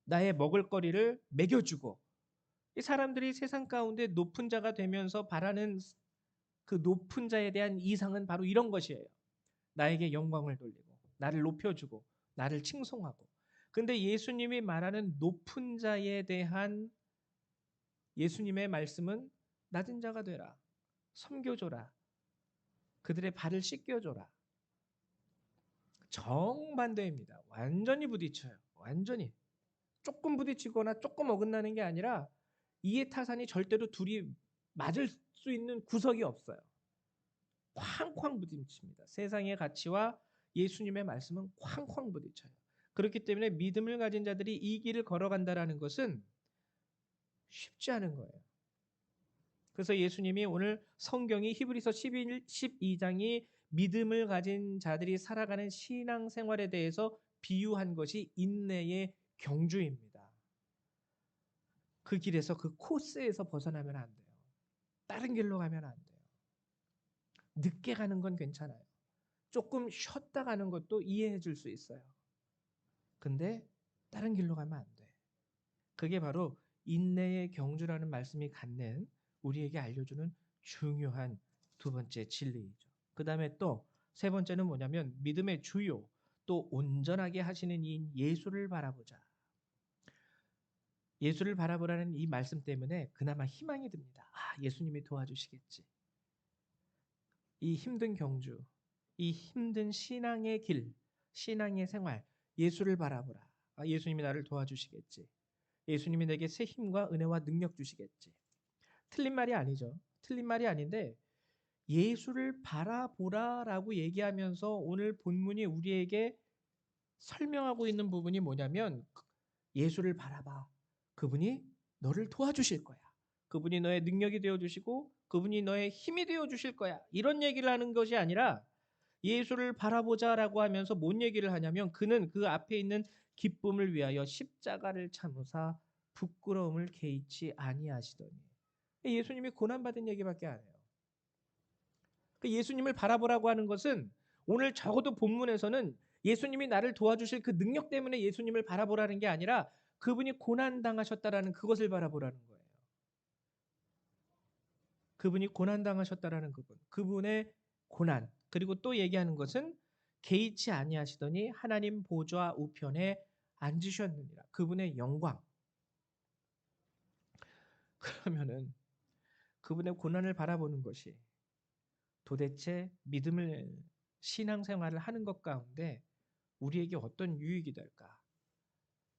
나의 먹을거리를 먹여주고 이 사람들이 세상 가운데 높은 자가 되면서 바라는 그 높은 자에 대한 이상은 바로 이런 것이에요. 나에게 영광을 돌리고 나를 높여주고 나를 칭송하고. 근데 예수님이 말하는 높은 자에 대한 예수님의 말씀은 낮은 자가 되라. 섬겨줘라. 그들의 발을 씻겨줘라. 정반대입니다. 완전히 부딪혀요. 완전히. 조금 부딪히거나 조금 어긋나는 게 아니라 이해 타산이 절대로 둘이 맞을 수 있는 구석이 없어요. 쾅쾅 부딪힙니다. 세상의 가치와 예수님의 말씀은 쾅쾅 부딪혀요. 그렇기 때문에 믿음을 가진 자들이 이 길을 걸어간다라는 것은 쉽지 않은 거예요. 그래서 예수님이 오늘 성경이 히브리서 12장이 믿음을 가진 자들이 살아가는 신앙생활에 대해서 비유한 것이 인내의 경주입니다. 그 길에서 그 코스에서 벗어나면 안 돼요. 다른 길로 가면 안 돼요. 늦게 가는 건 괜찮아요. 조금 쉬었다 가는 것도 이해해 줄 수 있어요. 근데 다른 길로 가면 안 돼. 그게 바로 인내의 경주라는 말씀이 갖는 우리에게 알려주는 중요한 두 번째 진리이죠. 그 다음에 또 세 번째는 뭐냐면 믿음의 주요 또 온전하게 하시는 이인 예수를 바라보자. 예수를 바라보라는 이 말씀 때문에 그나마 희망이 듭니다. 아, 예수님이 도와주시겠지. 이 힘든 경주, 이 힘든 신앙의 길, 신앙의 생활, 예수를 바라보라. 아, 예수님이 나를 도와주시겠지. 예수님이 내게 새 힘과 은혜와 능력 주시겠지. 틀린 말이 아니죠. 틀린 말이 아닌데 예수를 바라보라라고 얘기하면서 오늘 본문이 우리에게 설명하고 있는 부분이 뭐냐면 예수를 바라봐. 그분이 너를 도와주실 거야. 그분이 너의 능력이 되어주시고 그분이 너의 힘이 되어주실 거야. 이런 얘기를 하는 것이 아니라 예수를 바라보자라고 하면서 뭔 얘기를 하냐면 그는 그 앞에 있는 기쁨을 위하여 십자가를 참으사 부끄러움을 개의치 아니하시더니. 예수님이 고난받은 얘기밖에 안 해요. 예수님을 바라보라고 하는 것은 오늘 적어도 본문에서는 예수님이 나를 도와주실 그 능력 때문에 예수님을 바라보라는 게 아니라 그분이 고난당하셨다라는 그것을 바라보라는 거예요. 그분이 고난당하셨다라는 그분의 고난. 그리고 또 얘기하는 것은 개의치 아니하시더니 하나님 보좌 우편에 앉으셨느니라. 그분의 영광. 그러면은 그분의 고난을 바라보는 것이 도대체 믿음을 신앙생활을 하는 것 가운데 우리에게 어떤 유익이 될까?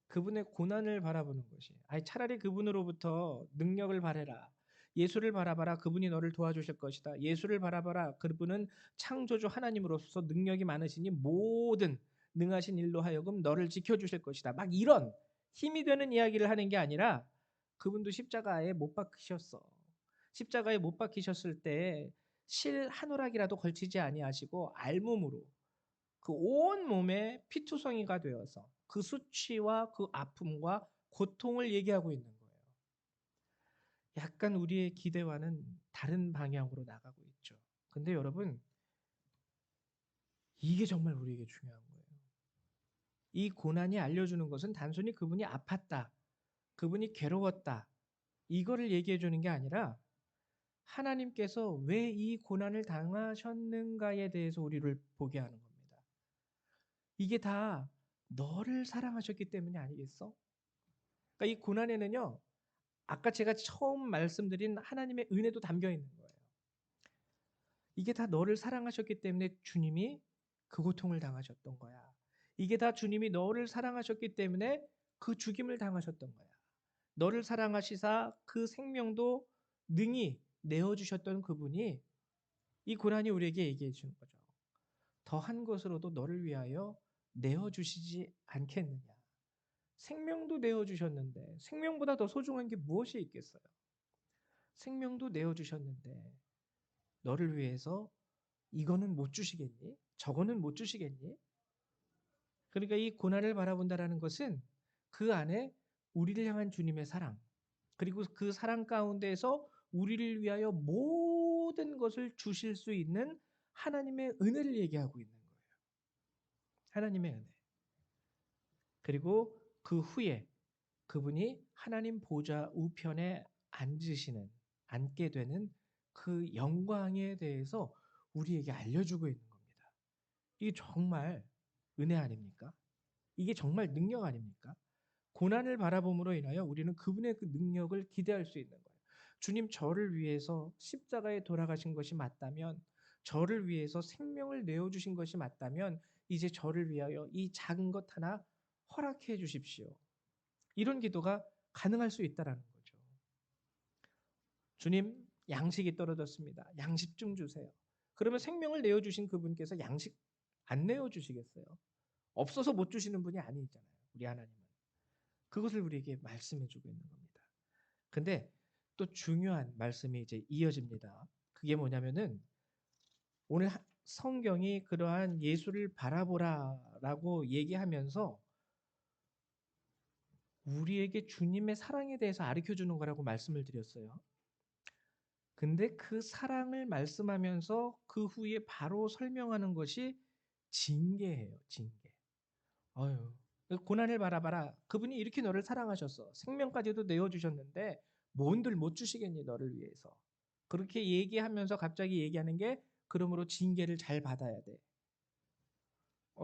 그분의 고난을 바라보는 것이. 아니 차라리 그분으로부터 능력을 바라라. 예수를 바라봐라. 그분이 너를 도와주실 것이다. 예수를 바라봐라. 그분은 창조주 하나님으로서 능력이 많으시니 모든 능하신 일로 하여금 너를 지켜주실 것이다. 막 이런 힘이 되는 이야기를 하는 게 아니라 그분도 십자가에 못 박히셨어. 십자가에 못 박히셨을 때 실 한 오락이라도 걸치지 아니하시고 알몸으로 그 온 몸에 피투성이가 되어서 그 수치와 그 아픔과 고통을 얘기하고 있는 거예요. 약간 우리의 기대와는 다른 방향으로 나가고 있죠. 근데 여러분, 이게 정말 우리에게 중요한 거예요. 이 고난이 알려주는 것은 단순히 그분이 아팠다, 그분이 괴로웠다, 이거를 얘기해 주는 게 아니라 하나님께서 왜 이 고난을 당하셨는가에 대해서 우리를 보게 하는 겁니다. 이게 다 너를 사랑하셨기 때문이 아니겠어? 그러니까 이 고난에는요, 아까 제가 처음 말씀드린 하나님의 은혜도 담겨 있는 거예요. 이게 다 너를 사랑하셨기 때문에 주님이 그 고통을 당하셨던 거야. 이게 다 주님이 너를 사랑하셨기 때문에 그 죽임을 당하셨던 거야. 너를 사랑하시사 그 생명도 능히 내어주셨던 그분이 이 고난이 우리에게 얘기해 주는 거죠. 더한 것으로도 너를 위하여 내어주시지 않겠느냐. 생명도 내어주셨는데 생명보다 더 소중한 게 무엇이 있겠어요? 생명도 내어주셨는데 너를 위해서 이거는 못 주시겠니? 저거는 못 주시겠니? 그러니까 이 고난을 바라본다라는 것은 그 안에 우리를 향한 주님의 사랑, 그리고 그 사랑 가운데에서 우리를 위하여 모든 것을 주실 수 있는 하나님의 은혜를 얘기하고 있는 거예요. 하나님의 은혜. 그리고 그 후에 그분이 하나님 보좌 우편에 앉게 되는 그 영광에 대해서 우리에게 알려주고 있는 겁니다. 이게 정말 은혜 아닙니까? 이게 정말 능력 아닙니까? 고난을 바라봄으로 인하여 우리는 그분의 그 능력을 기대할 수 있는 거예요. 주님, 저를 위해서 십자가에 돌아가신 것이 맞다면, 저를 위해서 생명을 내어주신 것이 맞다면 이제 저를 위하여 이 작은 것 하나 허락해 주십시오. 이런 기도가 가능할 수 있다라는 거죠. 주님, 양식이 떨어졌습니다. 양식 좀 주세요. 그러면 생명을 내어주신 그분께서 양식 안 내어주시겠어요? 없어서 못 주시는 분이 아니잖아요. 우리 하나님은. 그것을 우리에게 말씀해 주고 있는 겁니다. 근데 또 중요한 말씀이 이제 이어집니다. 그게 뭐냐면은 오늘 성경이 그러한 예수를 바라보라라고 얘기하면서 우리에게 주님의 사랑에 대해서 가르쳐 주는 거라고 말씀을 드렸어요. 근데 그 사랑을 말씀하면서 그 후에 바로 설명하는 것이 징계예요, 징계. 어휴, 고난을 바라봐라. 그분이 이렇게 너를 사랑하셨어. 생명까지도 내어주셨는데 뭔들 못 주시겠니 너를 위해서. 그렇게 얘기하면서 갑자기 얘기하는 게 그러므로 징계를 잘 받아야 돼.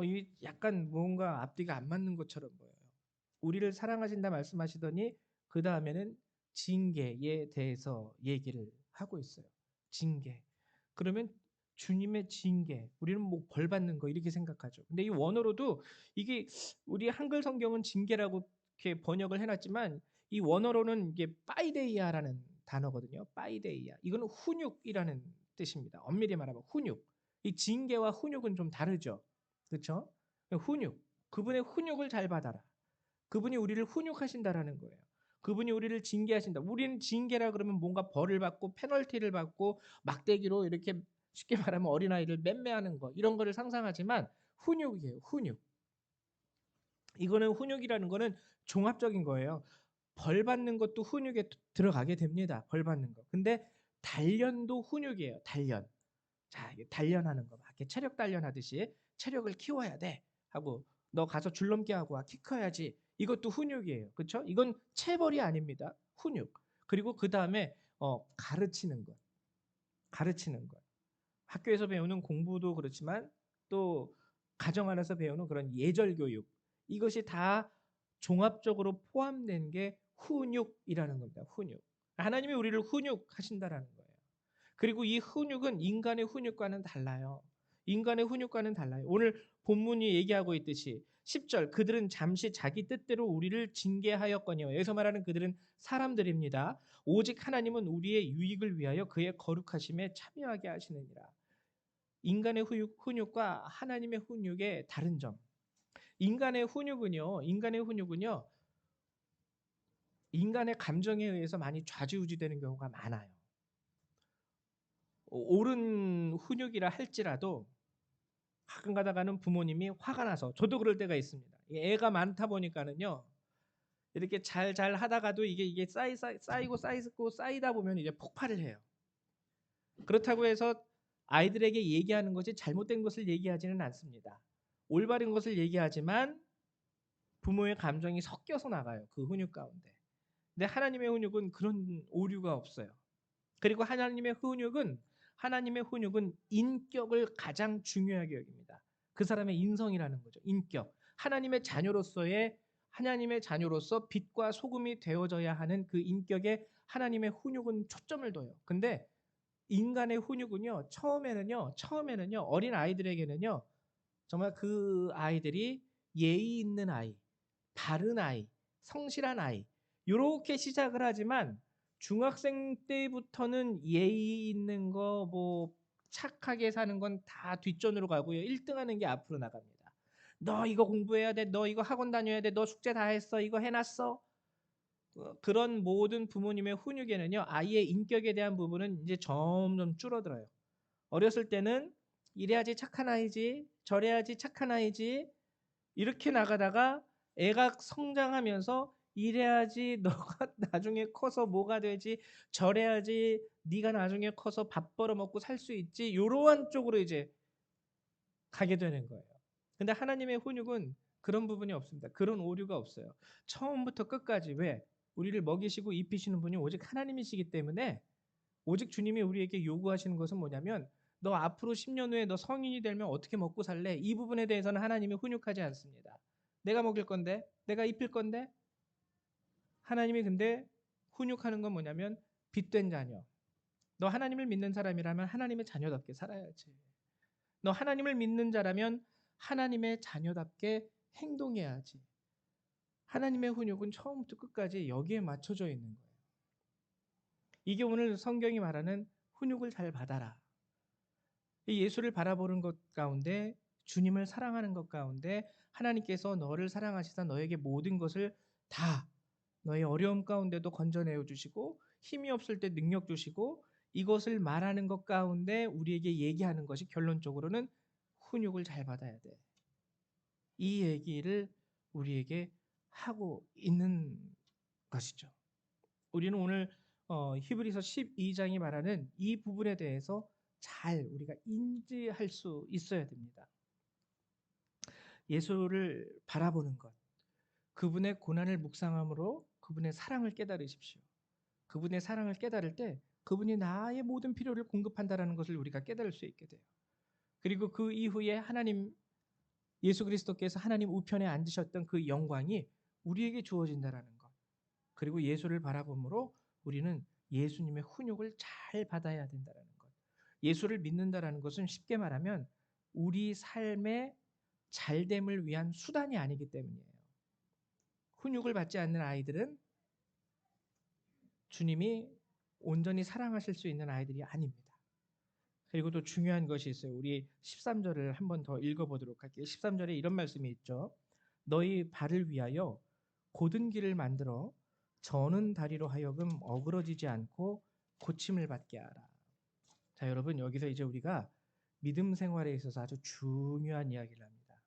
이 약간 뭔가 앞뒤가 안 맞는 것처럼 보여요. 우리를 사랑하신다 말씀하시더니 그 다음에는 징계에 대해서 얘기를 하고 있어요. 징계. 그러면 주님의 징계, 우리는 뭐 벌 받는 거 이렇게 생각하죠. 근데 이 원어로도 이게 우리 한글 성경은 징계라고 이렇게 번역을 해놨지만 이 원어로는 이게 파이데이아라는 단어거든요. 파이데이아. 이거는 훈육이라는 뜻입니다. 엄밀히 말하면 훈육. 이 징계와 훈육은 좀 다르죠. 그렇죠? 훈육. 그분의 훈육을 잘 받아라. 그분이 우리를 훈육하신다라는 거예요. 그분이 우리를 징계하신다. 우리는 징계라 그러면 뭔가 벌을 받고 페널티를 받고 막대기로 이렇게 쉽게 말하면 어린아이를 맴매하는 거 이런 거를 상상하지만 훈육이에요. 훈육. 이거는 훈육이라는 거는 종합적인 거예요. 벌 받는 것도 훈육에 들어가게 됩니다. 벌 받는 거. 근데 단련도 훈육이에요. 단련. 자, 단련하는 거. 막 이렇게 체력 단련하듯이 체력을 키워야 돼. 하고 너 가서 줄넘기 하고 와. 키 커야지. 이것도 훈육이에요. 그렇죠? 이건 체벌이 아닙니다. 훈육. 그리고 그다음에 가르치는 것. 가르치는 것. 학교에서 배우는 공부도 그렇지만 또 가정 안에서 배우는 그런 예절 교육. 이것이 다 종합적으로 포함된 게 훈육이라는 겁니다. 훈육. 하나님이 우리를 훈육하신다라는 거예요. 그리고 이 훈육은 인간의 훈육과는 달라요. 인간의 훈육과는 달라요. 오늘 본문이 얘기하고 있듯이 10절 그들은 잠시 자기 뜻대로 우리를 징계하였거니와 여기서 말하는 그들은 사람들입니다. 오직 하나님은 우리의 유익을 위하여 그의 거룩하심에 참여하게 하시느니라. 인간의 훈육과 하나님의 훈육의 다른 점. 인간의 훈육은요. 인간의 감정에 의해서 많이 좌지우지되는 경우가 많아요. 옳은 훈육이라 할지라도 가끔 가다가는 부모님이 화가 나서 저도 그럴 때가 있습니다. 애가 많다 보니까는요. 이렇게 잘 하다가도 이게 쌓이고 쌓이다 보면 이제 폭발을 해요. 그렇다고 해서 아이들에게 얘기하는 것이 잘못된 것을 얘기하지는 않습니다. 올바른 것을 얘기하지만 부모의 감정이 섞여서 나가요. 그 훈육 가운데. 근데 하나님의 훈육은 그런 오류가 없어요. 그리고 하나님의 훈육은 인격을 가장 중요하게 여깁니다. 그 사람의 인성이라는 거죠. 인격. 하나님의 자녀로서 빛과 소금이 되어져야 하는 그 인격에 하나님의 훈육은 초점을 둬요. 근데 인간의 훈육은요, 처음에는요, 어린 아이들에게는요, 정말 그 아이들이 예의 있는 아이, 바른 아이, 성실한 아이, 요렇게 시작을 하지만 중학생 때부터는 예의 있는 거, 뭐 착하게 사는 건 다 뒷전으로 가고요. 1등 하는 게 앞으로 나갑니다. 너 이거 공부해야 돼. 너 이거 학원 다녀야 돼. 너 숙제 다 했어. 이거 해놨어. 그런 모든 부모님의 훈육에는요, 아이의 인격에 대한 부분은 이제 점점 줄어들어요. 어렸을 때는 이래야지 착한 아이지, 저래야지 착한 아이지, 이렇게 나가다가 애가 성장하면서 이래야지 너가 나중에 커서 뭐가 되지, 저래야지 네가 나중에 커서 밥 벌어먹고 살 수 있지, 이러한 쪽으로 이제 가게 되는 거예요. 근데 하나님의 훈육은 그런 부분이 없습니다. 그런 오류가 없어요. 처음부터 끝까지. 왜? 우리를 먹이시고 입히시는 분이 오직 하나님이시기 때문에, 오직 주님이 우리에게 요구하시는 것은 뭐냐면, 너 앞으로 10년 후에 너 성인이 되면 어떻게 먹고 살래? 이 부분에 대해서는 하나님이 훈육하지 않습니다. 내가 먹일 건데, 내가 입힐 건데. 하나님이 근데 훈육하는 건 뭐냐면, 빛된 자녀. 너 하나님을 믿는 사람이라면 하나님의 자녀답게 살아야지. 너 하나님을 믿는 자라면 하나님의 자녀답게 행동해야지. 하나님의 훈육은 처음부터 끝까지 여기에 맞춰져 있는 거예요. 이게 오늘 성경이 말하는 훈육을 잘 받아라. 이 예수를 바라보는 것 가운데, 주님을 사랑하는 것 가운데, 하나님께서 너를 사랑하시사 너에게 모든 것을 다, 너의 어려움 가운데도 건져내어 주시고, 힘이 없을 때 능력 주시고, 이것을 말하는 것 가운데 우리에게 얘기하는 것이 결론적으로는 훈육을 잘 받아야 돼. 이 얘기를 우리에게 하고 있는 것이죠. 우리는 오늘 히브리서 12장이 말하는 이 부분에 대해서 잘 우리가 인지할 수 있어야 됩니다. 예수를 바라보는 것, 그분의 고난을 묵상함으로 그분의 사랑을 깨달으십시오. 그분의 사랑을 깨달을 때 그분이 나의 모든 필요를 공급한다라는 것을 우리가 깨달을 수 있게 돼요. 그리고 그 이후에 예수 그리스도께서 하나님 우편에 앉으셨던 그 영광이 우리에게 주어진다라는 것. 그리고 예수를 바라봄으로 우리는 예수님의 훈육을 잘 받아야 된다라는 것. 예수를 믿는다라는 것은 쉽게 말하면 우리 삶의 잘됨을 위한 수단이 아니기 때문이에요. 훈육을 받지 않는 아이들은 주님이 온전히 사랑하실 수 있는 아이들이 아닙니다. 그리고 또 중요한 것이 있어요. 우리 13절을 한번 더 읽어보도록 할게요. 13절에 이런 말씀이 있죠. 너희 발을 위하여 곧은 길을 만들어 저는 다리로 하여금 어그러지지 않고 고침을 받게 하라. 자, 여러분, 여기서 이제 우리가 믿음 생활에 있어서 아주 중요한 이야기를 합니다.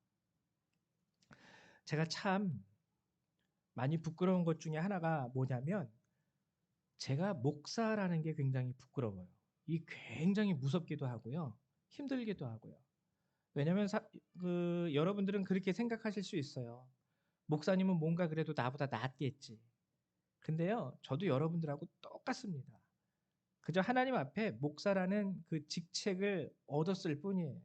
제가 참 많이 부끄러운 것 중에 하나가 뭐냐면, 제가 목사라는 게 굉장히 부끄러워요. 이 굉장히 무섭기도 하고요. 힘들기도 하고요. 왜냐하면 여러분들은 그렇게 생각하실 수 있어요. 목사님은 뭔가 그래도 나보다 낫겠지. 근데요, 저도 여러분들하고 똑같습니다. 그저 하나님 앞에 목사라는 그 직책을 얻었을 뿐이에요.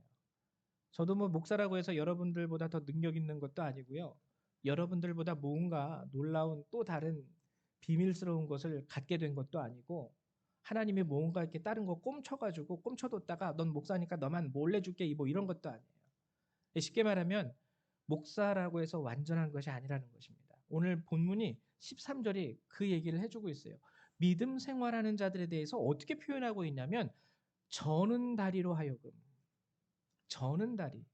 저도 뭐 목사라고 해서 여러분들보다 더 능력 있는 것도 아니고요. 여러분들보다 뭔가 놀라운 또 다른 비밀스러운 것을 갖게 된 것도 아니고, 하나님이 뭔가 이렇게 다른 거 꼼쳐가지고 꼼쳐뒀다가 넌 목사니까 너만 몰래 줄게 뭐 이런 것도 아니에요. 쉽게 말하면 목사라고 해서 완전한 것이 아니라는 것입니다. 오늘 본문이 13절이 그 얘기를 해주고 있어요. 믿음 생활하는 자들에 대해서 어떻게 표현하고 있냐면, 저는 다리로 하여금, 저는 다리,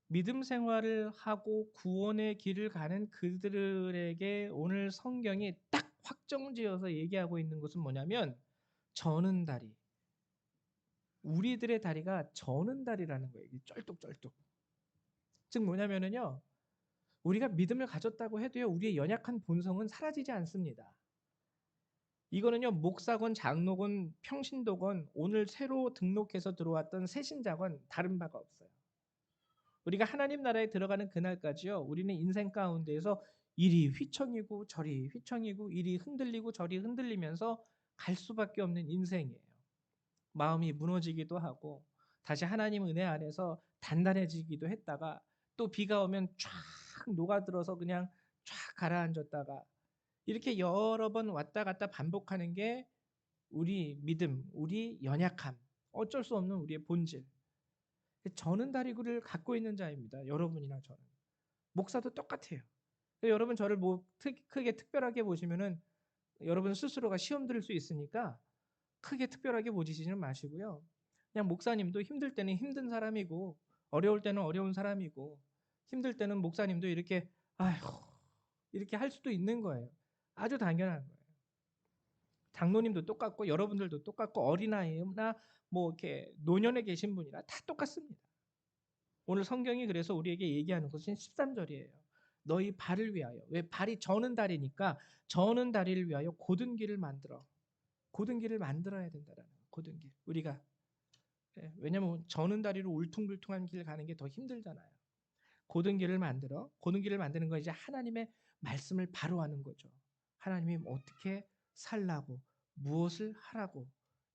믿음 생활을 하고 구원의 길을 가는 그들에게 오늘 성경이 딱 확정지어서 얘기하고 있는 것은 뭐냐면, 저는 다리, 우리들의 다리가 저는 다리라는 거예요. 쩔뚝쩔뚝. 즉 뭐냐면은요, 우리가 믿음을 가졌다고 해도요, 우리의 연약한 본성은 사라지지 않습니다. 이거는요, 목사건 장로건 평신도건 오늘 새로 등록해서 들어왔던 새신자건 다른 바가 없어요. 우리가 하나님 나라에 들어가는 그날까지요, 우리는 인생 가운데에서 이리 휘청이고 저리 휘청이고 이리 흔들리고 저리 흔들리면서 갈 수밖에 없는 인생이에요. 마음이 무너지기도 하고 다시 하나님 은혜 안에서 단단해지기도 했다가 또 비가 오면 쫙 녹아들어서 그냥 쫙 가라앉았다가 이렇게 여러 번 왔다 갔다 반복하는 게 우리 믿음, 우리 연약함, 어쩔 수 없는 우리의 본질. 저는 다리구를 갖고 있는 자입니다. 여러분이나 저는. 목사도 똑같아요. 여러분 저를 뭐 크게 특별하게 보시면은 여러분 스스로가 시험 들을 수 있으니까 크게 특별하게 보시지는 마시고요. 그냥 목사님도 힘들 때는 힘든 사람이고 어려울 때는 어려운 사람이고 힘들 때는 목사님도 이렇게 아휴 이렇게 할 수도 있는 거예요. 아주 당연한 거예요. 장로님도 똑같고 여러분들도 똑같고 어린아이나 뭐 이렇게 노년에 계신 분이나 다 똑같습니다. 오늘 성경이 그래서 우리에게 얘기하는 것은 13절이에요. 너희 발을 위하여. 왜 발이 저는 다리니까 저는 다리를 위하여 곧은 길을 만들어. 곧은 길을 만들어야 된다라는 거예요. 곧은 길. 우리가 왜냐면 저는 다리로 울퉁불퉁한 길 가는 게 더 힘들잖아요. 곧은 길을 만들어. 곧은 길을 만드는 건 이제 하나님의 말씀을 바로 하는 거죠. 하나님이 어떻게 살라고 무엇을 하라고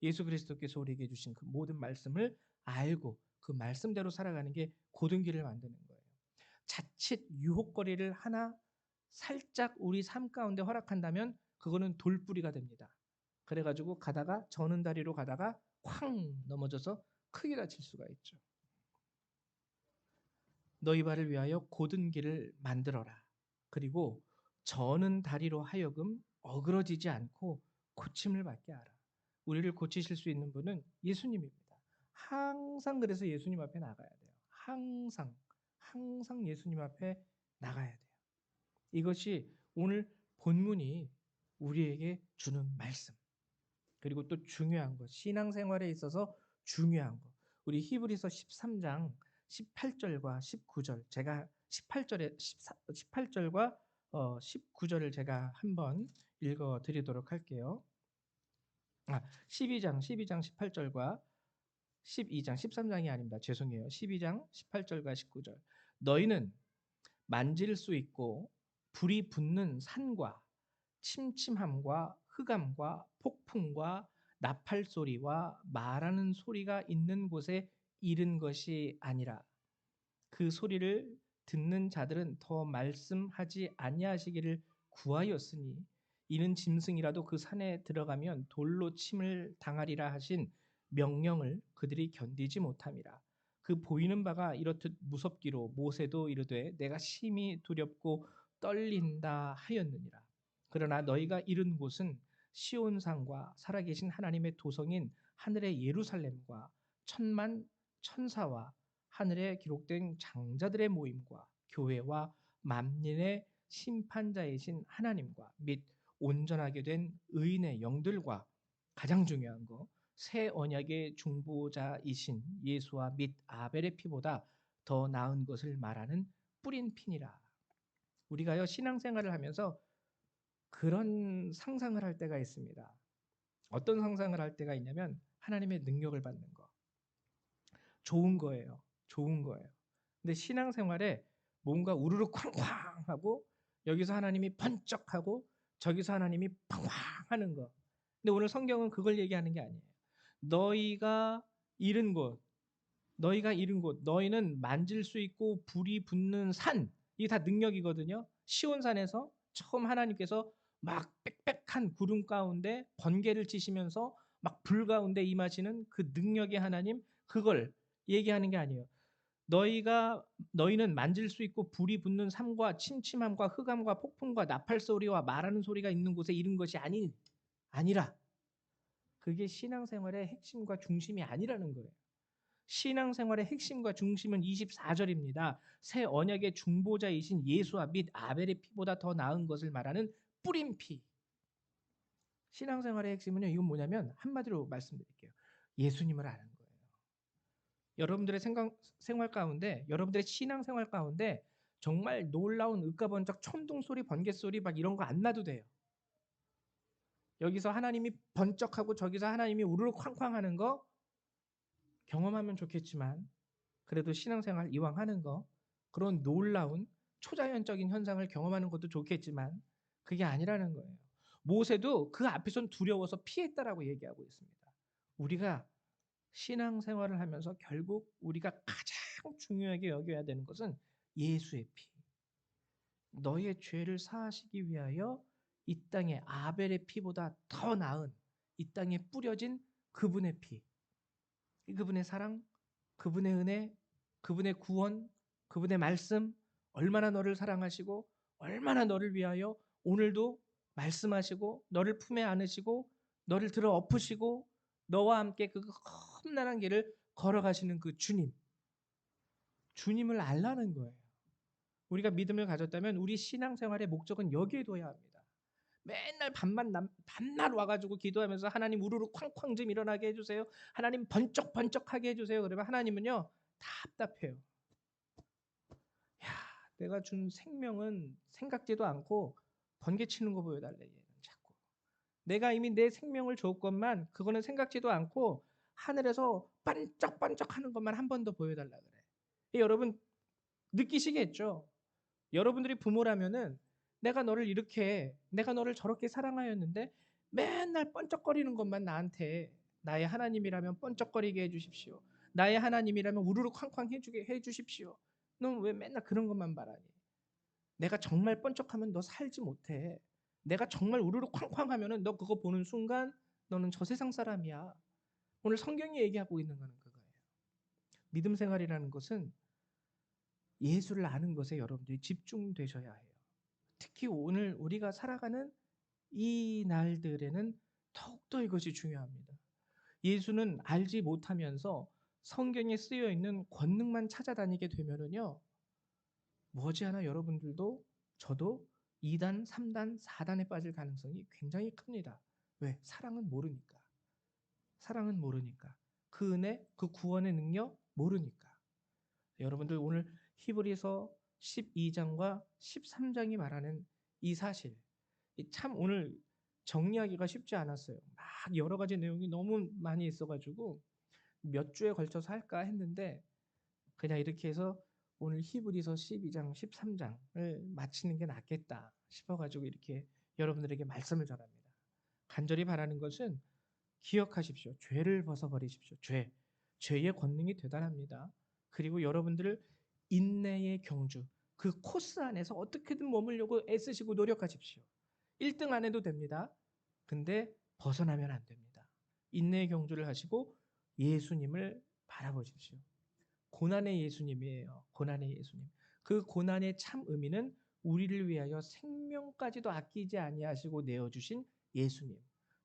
예수 그리스도께서 우리에게 주신 그 모든 말씀을 알고 그 말씀대로 살아가는 게 곧은 길을 만드는 거예요. 자칫 유혹거리를 하나 살짝 우리 삶 가운데 허락한다면 그거는 돌뿌리가 됩니다. 그래가지고 가다가 저는 다리로 가다가 쾅 넘어져서 크게 다칠 수가 있죠. 너희 발을 위하여 곧은 길을 만들어라. 그리고 저는 다리로 하여금 어그러지지 않고 고침을 받게 하라. 우리를 고치실 수 있는 분은 예수님입니다. 항상 그래서 예수님 앞에 나가야 돼요. 항상 예수님 앞에 나가야 돼요. 이것이 오늘 본문이 우리에게 주는 말씀. 그리고 또 중요한 것, 신앙생활에 있어서 중요한 것. 우리 히브리서 13장 18절과 19절, 제가 18절과 19절을 제가 한번 읽어 드리도록 할게요. 12장 18절과 12장 13장이 아닙니다. 죄송해요. 12장 18절과 19절. 너희는 만질 수 있고 불이 붙는 산과 침침함과 흑암과 폭풍과 나팔 소리와 말하는 소리가 있는 곳에 이른 것이 아니라 그 소리를 듣는 자들은 더 말씀하지 아니하시기를 구하였으니 이는 짐승이라도 그 산에 들어가면 돌로 침을 당하리라 하신 명령을 그들이 견디지 못함이라. 그 보이는 바가 이렇듯 무섭기로 모세도 이르되 내가 심히 두렵고 떨린다 하였느니라. 그러나 너희가 이른 곳은 시온산과 살아계신 하나님의 도성인 하늘의 예루살렘과 천만 천사와 하늘에 기록된 장자들의 모임과 교회와 만민의 심판자이신 하나님과 및 온전하게 된 의인의 영들과 가장 중요한 거 새 언약의 중보자이신 예수와 및 아벨의 피보다 더 나은 것을 말하는 뿌린 피니라. 우리가요 신앙생활을 하면서 그런 상상을 할 때가 있습니다. 어떤 상상을 할 때가 있냐면 하나님의 능력을 받는 거. 좋은 거예요. 좋은 거예요. 근데 신앙생활에 뭔가 우르르 쾅쾅 하고 여기서 하나님이 번쩍하고 저기서 하나님이 팡팡 하는 거. 근데 오늘 성경은 그걸 얘기하는 게 아니에요. 너희가 이른 곳, 너희는 만질 수 있고 불이 붙는 산, 이게 다 능력이거든요. 시온산에서 처음 하나님께서 막 빽빽한 구름 가운데 번개를 치시면서 막 불 가운데 임하시는 그 능력의 하나님, 그걸 얘기하는 게 아니에요. 너희는 만질 수 있고 불이 붙는 삶과 침침함과 흑암과 폭풍과 나팔 소리와 말하는 소리가 있는 곳에 이른 것이 아니라 그게 신앙생활의 핵심과 중심이 아니라는 거예요. 신앙생활의 핵심과 중심은 24절입니다. 새 언약의 중보자이신 예수와 및 아벨의 피보다 더 나은 것을 말하는 뿌린 피. 신앙생활의 핵심은요. 이건 뭐냐면 한마디로 말씀드릴게요. 예수님을 아는 거예요. 여러분들의 생활 가운데, 여러분들의 신앙생활 가운데 정말 놀라운 으까번쩍 천둥 소리, 번개 소리 막 이런 거 안 나도 돼요. 여기서 하나님이 번쩍하고 저기서 하나님이 우르르 쾅쾅 하는 거 경험하면 좋겠지만 그래도 신앙생활 이왕 하는 거 그런 놀라운 초자연적인 현상을 경험하는 것도 좋겠지만 그게 아니라는 거예요. 모세도 그 앞에선 두려워서 피했다라고 얘기하고 있습니다. 우리가 신앙생활을 하면서 결국 우리가 가장 중요하게 여겨야 되는 것은 예수의 피. 너의 죄를 사하시기 위하여 이 땅에 아벨의 피보다 더 나은 이 땅에 뿌려진 그분의 피. 그분의 사랑, 그분의 은혜, 그분의 구원, 그분의 말씀, 얼마나 너를 사랑하시고 얼마나 너를 위하여 오늘도 말씀하시고 너를 품에 안으시고 너를 들어 엎으시고 너와 함께 그 험난한 길을 걸어가시는 그 주님을 알라는 거예요. 우리가 믿음을 가졌다면 우리 신앙생활의 목적은 여기에 둬야 합니다. 맨날 밤낮 와가지고 기도하면서 하나님 우르르 쾅쾅 좀 일어나게 해주세요. 하나님 번쩍번쩍하게 해주세요. 그러면 하나님은요 답답해요. 야, 내가 준 생명은 생각지도 않고 번개치는 거 보여달래. 얘는 자꾸. 내가 이미 내 생명을 줬건만 그거는 생각지도 않고 하늘에서 반짝반짝하는 것만 한 번 더 보여달라 그래. 여러분 느끼시겠죠? 여러분들이 부모라면은 내가 너를 저렇게 사랑하였는데 맨날 번쩍거리는 것만 나한테 나의 하나님이라면 번쩍거리게 해주십시오. 나의 하나님이라면 우르르 쾅쾅 해주십시오. 넌 왜 맨날 그런 것만 바라니? 내가 정말 번쩍하면 너 살지 못해. 내가 정말 우르르 쾅쾅 하면은 너 그거 보는 순간 너는 저 세상 사람이야. 오늘 성경이 얘기하고 있는 거는 그거예요. 믿음 생활이라는 것은 예수를 아는 것에 여러분들이 집중되셔야 해요. 특히 오늘 우리가 살아가는 이 날들에는 더욱더 이것이 중요합니다. 예수는 알지 못하면서 성경에 쓰여 있는 권능만 찾아다니게 되면은요, 머지않아 여러분들도 저도 2단, 3단, 4단에 빠질 가능성이 굉장히 큽니다. 왜? 사랑은 모르니까. 사랑은 모르니까. 그 은혜, 그 구원의 능력 모르니까. 여러분들 오늘 히브리서 12장과 13장이 말하는 이 사실, 참 오늘 정리하기가 쉽지 않았어요. 막 여러 가지 내용이 너무 많이 있어가지고 몇 주에 걸쳐서 할까 했는데 그냥 이렇게 해서 오늘 히브리서 12장, 13장을 마치는 게 낫겠다 싶어가지고 이렇게 여러분들에게 말씀을 전합니다. 간절히 바라는 것은 기억하십시오. 죄를 벗어버리십시오. 죄의 권능이 대단합니다. 그리고 여러분들을 인내의 경주, 그 코스 안에서 어떻게든 머물려고 애쓰시고 노력하십시오. 1등 안 해도 됩니다. 근데 벗어나면 안 됩니다. 인내의 경주를 하시고 예수님을 바라보십시오. 고난의 예수님이에요. 고난의 예수님. 그 고난의 참 의미는 우리를 위하여 생명까지도 아끼지 아니하시고 내어주신 예수님.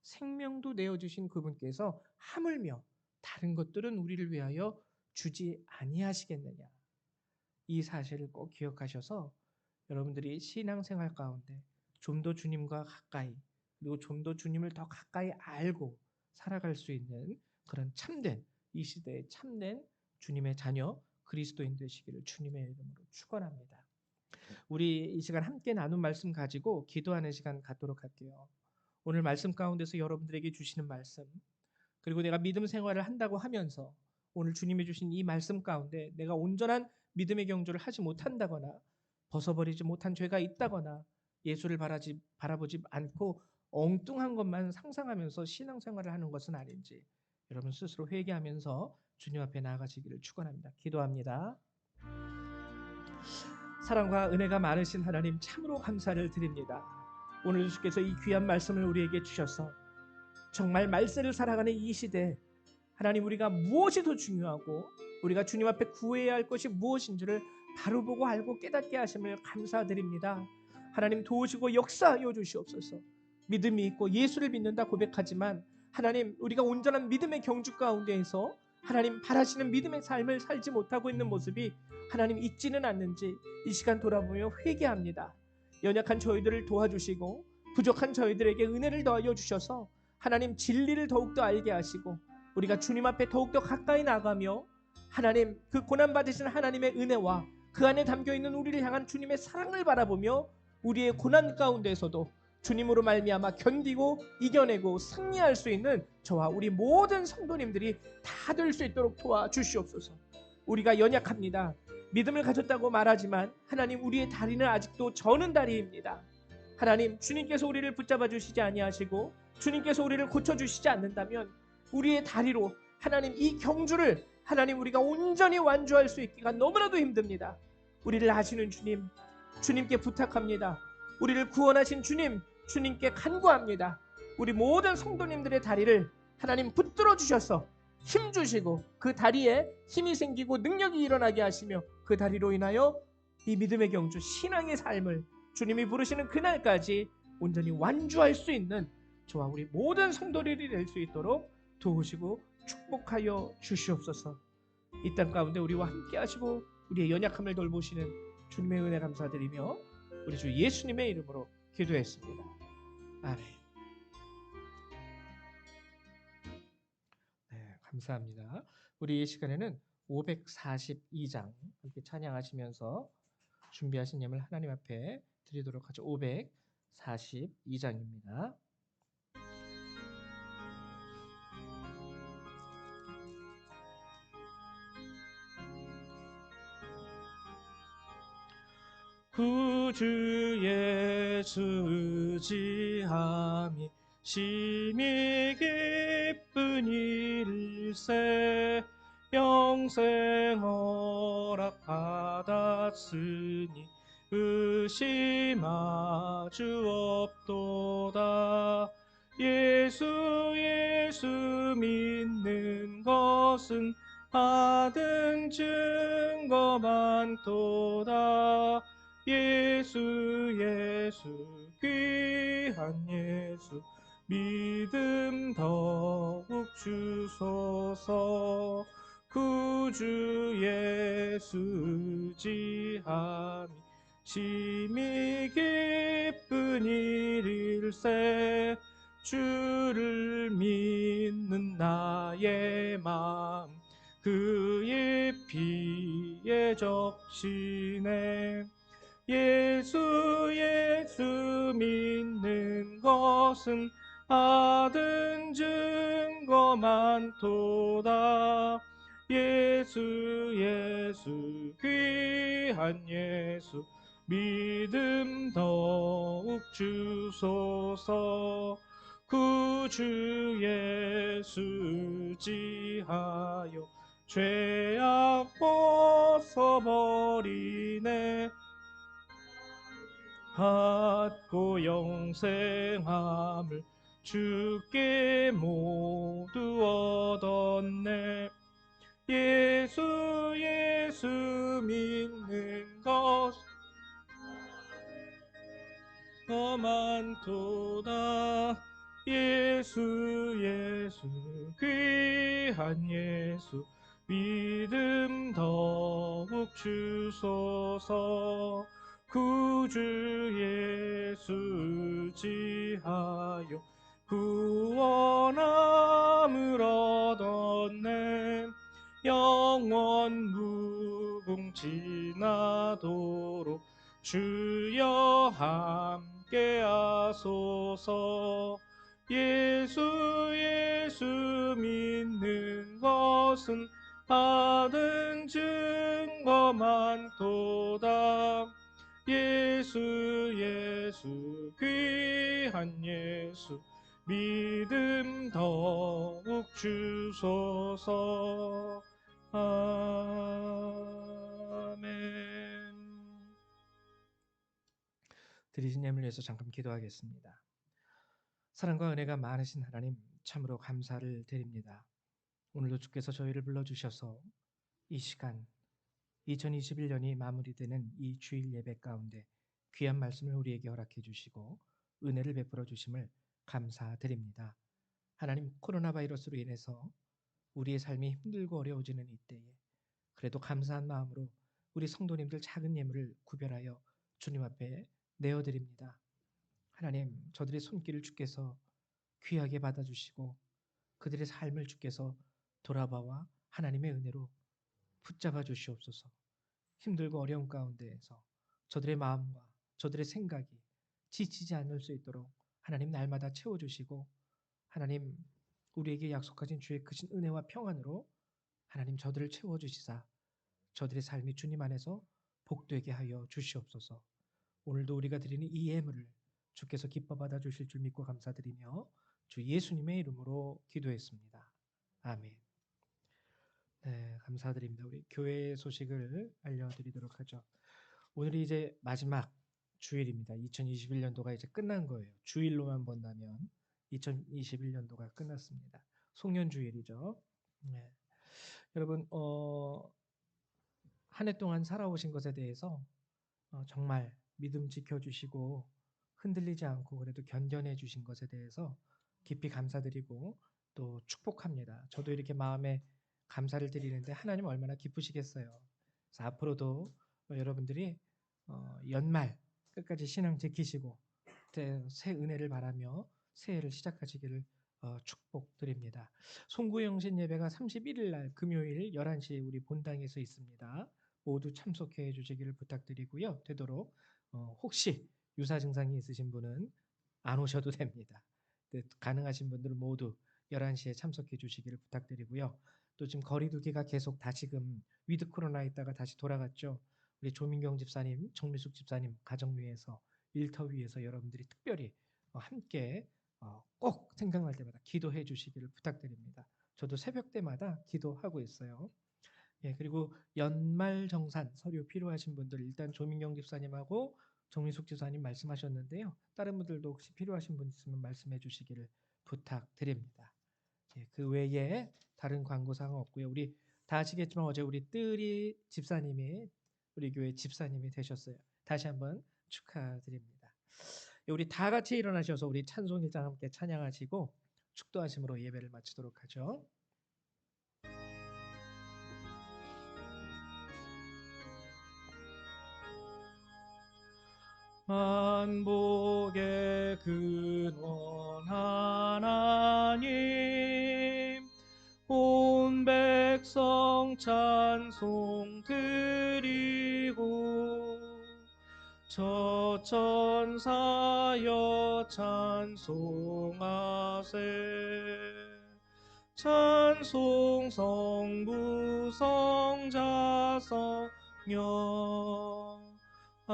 생명도 내어주신 그분께서 하물며 다른 것들은 우리를 위하여 주지 아니하시겠느냐. 이 사실을 꼭 기억하셔서 여러분들이 신앙생활 가운데 좀 더 주님과 가까이 그리고 좀 더 주님을 더 가까이 알고 살아갈 수 있는 그런 참된 이 시대의 참된 주님의 자녀 그리스도인 되시기를 주님의 이름으로 축원합니다. 우리 이 시간 함께 나눈 말씀 가지고 기도하는 시간 갖도록 할게요. 오늘 말씀 가운데서 여러분들에게 주시는 말씀 그리고 내가 믿음 생활을 한다고 하면서 오늘 주님이 주신 이 말씀 가운데 내가 온전한 믿음의 경주를 하지 못한다거나 벗어버리지 못한 죄가 있다거나 예수를 바라보지 않고 엉뚱한 것만 상상하면서 신앙생활을 하는 것은 아닌지 여러분 스스로 회개하면서 주님 앞에 나아가시기를 축원합니다. 기도합니다. 사랑과 은혜가 많으신 하나님 참으로 감사를 드립니다. 오늘 주께서 이 귀한 말씀을 우리에게 주셔서 정말 말세를 살아가는 이 시대 하나님 우리가 무엇이 더 중요하고 우리가 주님 앞에 구해야 할 것이 무엇인지를 바로 보고 알고 깨닫게 하심을 감사드립니다. 하나님 도우시고 역사하여 주시옵소서. 믿음이 있고 예수를 믿는다 고백하지만 하나님 우리가 온전한 믿음의 경주 가운데에서 하나님 바라시는 믿음의 삶을 살지 못하고 있는 모습이 하나님 있지는 않는지 이 시간 돌아보며 회개합니다. 연약한 저희들을 도와주시고 부족한 저희들에게 은혜를 더하여 주셔서 하나님 진리를 더욱더 알게 하시고 우리가 주님 앞에 더욱더 가까이 나가며 하나님 그 고난받으신 하나님의 은혜와 그 안에 담겨있는 우리를 향한 주님의 사랑을 바라보며 우리의 고난 가운데서도 주님으로 말미암아 견디고 이겨내고 승리할 수 있는 저와 우리 모든 성도님들이 다 될 수 있도록 도와주시옵소서. 우리가 연약합니다. 믿음을 가졌다고 말하지만 하나님 우리의 다리는 아직도 저는 다리입니다. 하나님, 주님께서 우리를 붙잡아 주시지 아니하시고 주님께서 우리를 고쳐주시지 않는다면 우리의 다리로 하나님 이 경주를 하나님 우리가 온전히 완주할 수 있기가 너무나도 힘듭니다. 우리를 아시는 주님, 주님께 부탁합니다. 우리를 구원하신 주님, 주님께 간구합니다. 우리 모든 성도님들의 다리를 하나님 붙들어 주셔서 힘 주시고 그 다리에 힘이 생기고 능력이 일어나게 하시며 그 다리로 인하여 이 믿음의 경주, 신앙의 삶을 주님이 부르시는 그날까지 온전히 완주할 수 있는 저와 우리 모든 성도들이 될 수 있도록 도우시고 축복하여 주시옵소서. 이 땅 가운데 우리와 함께 하시고 우리의 연약함을 돌보시는 주님의 은혜 감사드리며 우리 주 예수님의 이름으로 기도했습니다. 아멘. 네, 감사합니다. 우리 이 시간에는 542장 함께 찬양하시면서 준비하신 예물 하나님 앞에 드리도록 하죠. 542장입니다. 구주 예수 의지함이 심히 기쁜 일일세 영생 허락 받았으니 의심하 주 없도다. 예수 믿는 것은 받은 증거 많도다. 예수 귀한 예수 믿음 더욱 주소서. 구주 예수 의지함이 심히 기쁜 일일세 주를 믿는 나의 마음 그의 피에 적시네. 예수 믿는 것은 받은 증거 많도다. 예수 귀한 예수 믿음 더욱 주소서. 구주 예수 의지하여 죄악 벗어버리네. 받고 영생함을 주께 모두 얻었네. 예수 믿는 것 더 많도다. 예수 귀한 예수 믿음 더욱 주소서. 구주 예수 의지하여 구원함을 얻었네. 영원 무궁지나도록 주여 함께 하소서. 예수 믿는 것은 받은 증거 많도다. 예수 귀한 예수 믿음 더욱 주소서. 아멘. 드리신 예물 위해서 잠깐 기도하겠습니다. 사랑과 은혜가 많으신 하나님, 참으로 감사를 드립니다. 오늘도 주께서 저희를 불러주셔서 이 시간 2021년이 마무리되는 이 주일 예배 가운데 귀한 말씀을 우리에게 허락해 주시고 은혜를 베풀어 주심을 감사드립니다. 하나님, 코로나 바이러스로 인해서 우리의 삶이 힘들고 어려워지는 이때에 그래도 감사한 마음으로 우리 성도님들 작은 예물을 구별하여 주님 앞에 내어드립니다. 하나님, 저들의 손길을 주께서 귀하게 받아주시고 그들의 삶을 주께서 돌아봐와 하나님의 은혜로 붙잡아 주시옵소서. 힘들고 어려운 가운데에서 저들의 마음과 저들의 생각이 지치지 않을 수 있도록 하나님 날마다 채워주시고 하나님 우리에게 약속하신 주의 크신 은혜와 평안으로 하나님 저들을 채워주시사 저들의 삶이 주님 안에서 복되게 하여 주시옵소서. 오늘도 우리가 드리는 이 예물을 주께서 기뻐 받아주실 줄 믿고 감사드리며 주 예수님의 이름으로 기도했습니다. 아멘. 네, 감사드립니다. 우리 교회 소식을 알려드리도록 하죠. 오늘이 이제 마지막 주일입니다. 2021년도가 이제 끝난 거예요. 주일로만 본다면 2021년도가 끝났습니다. 송년주일이죠. 네. 여러분 한 해 동안 살아오신 것에 대해서 정말 믿음 지켜주시고 흔들리지 않고 그래도 견뎌내 주신 것에 대해서 깊이 감사드리고 또 축복합니다. 저도 이렇게 마음에 감사를 드리는데 하나님 얼마나 기쁘시겠어요. 그래서 앞으로도 여러분들이 연말 끝까지 신앙 지키시고 새 은혜를 바라며 새해를 시작하시기를 축복드립니다. 송구영신 예배가 31일 날 금요일 11시에 우리 본당에서 있습니다. 모두 참석해 주시기를 부탁드리고요. 되도록 혹시 유사 증상이 있으신 분은 안 오셔도 됩니다. 가능하신 분들은 모두 11시에 참석해 주시기를 부탁드리고요. 또 지금 거리두기가 계속 다시금 위드 코로나 있다가 다시 돌아갔죠. 우리 조민경 집사님, 정미숙 집사님 가정 위해서 일터 위해서 여러분들이 특별히 함께 꼭 생각날 때마다 기도해 주시기를 부탁드립니다. 저도 새벽 때마다 기도하고 있어요. 예, 그리고 연말정산 서류 필요하신 분들 일단 조민경 집사님하고 정민숙 집사님 말씀하셨는데요. 다른 분들도 혹시 필요하신 분 있으면 말씀해 주시기를 부탁드립니다. 예, 그 외에 다른 광고사항 없고요. 우리 다 아시겠지만 어제 우리 뜰이 집사님이 우리 교회 집사님이 되셨어요. 다시 한번 축하드립니다. 예, 우리 다 같이 일어나셔서 우리 찬송일장 함께 찬양하시고 축도하심으로 예배를 마치도록 하죠. 만복의 근원 하나님 온 백성 찬송 드리고 저 천사여 찬송하세 찬송 성부 성자 성령 아멘.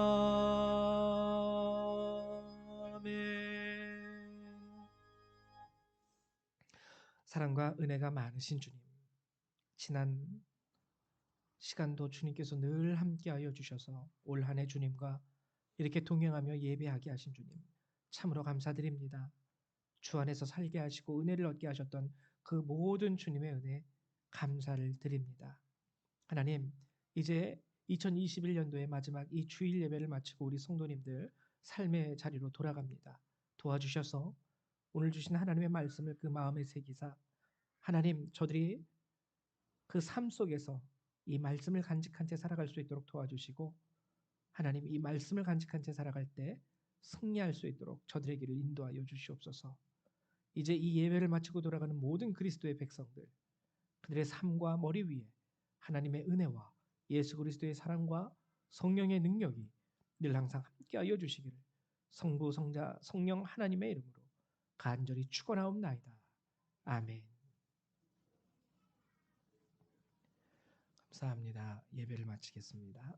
사랑과 은혜가 많으신 주님, 지난 시간도 주님께서 늘 함께하여 주셔서 올 한 해 주님과 이렇게 동행하며 예배하게 하신 주님, 참으로 감사드립니다. 주 안에서 살게 하시고 은혜를 얻게 하셨던 그 모든 주님의 은혜 감사를 드립니다. 하나님, 이제 2021년도의 마지막 이 주일 예배를 마치고 우리 성도님들 삶의 자리로 돌아갑니다. 도와주셔서 오늘 주신 하나님의 말씀을 그 마음에 새기사 하나님, 저들이 그 삶 속에서 이 말씀을 간직한 채 살아갈 수 있도록 도와주시고 하나님, 이 말씀을 간직한 채 살아갈 때 승리할 수 있도록 저들의 길을 인도하여 주시옵소서. 이제 이 예배를 마치고 돌아가는 모든 그리스도의 백성들, 그들의 삶과 머리 위에 하나님의 은혜와 예수 그리스도의 사랑과 성령의 능력이 늘 항상 함께하여 주시기를 성부 성자 성령 하나님의 이름으로 간절히 축원하옵나이다. 아멘. 감사합니다. 예배를 마치겠습니다.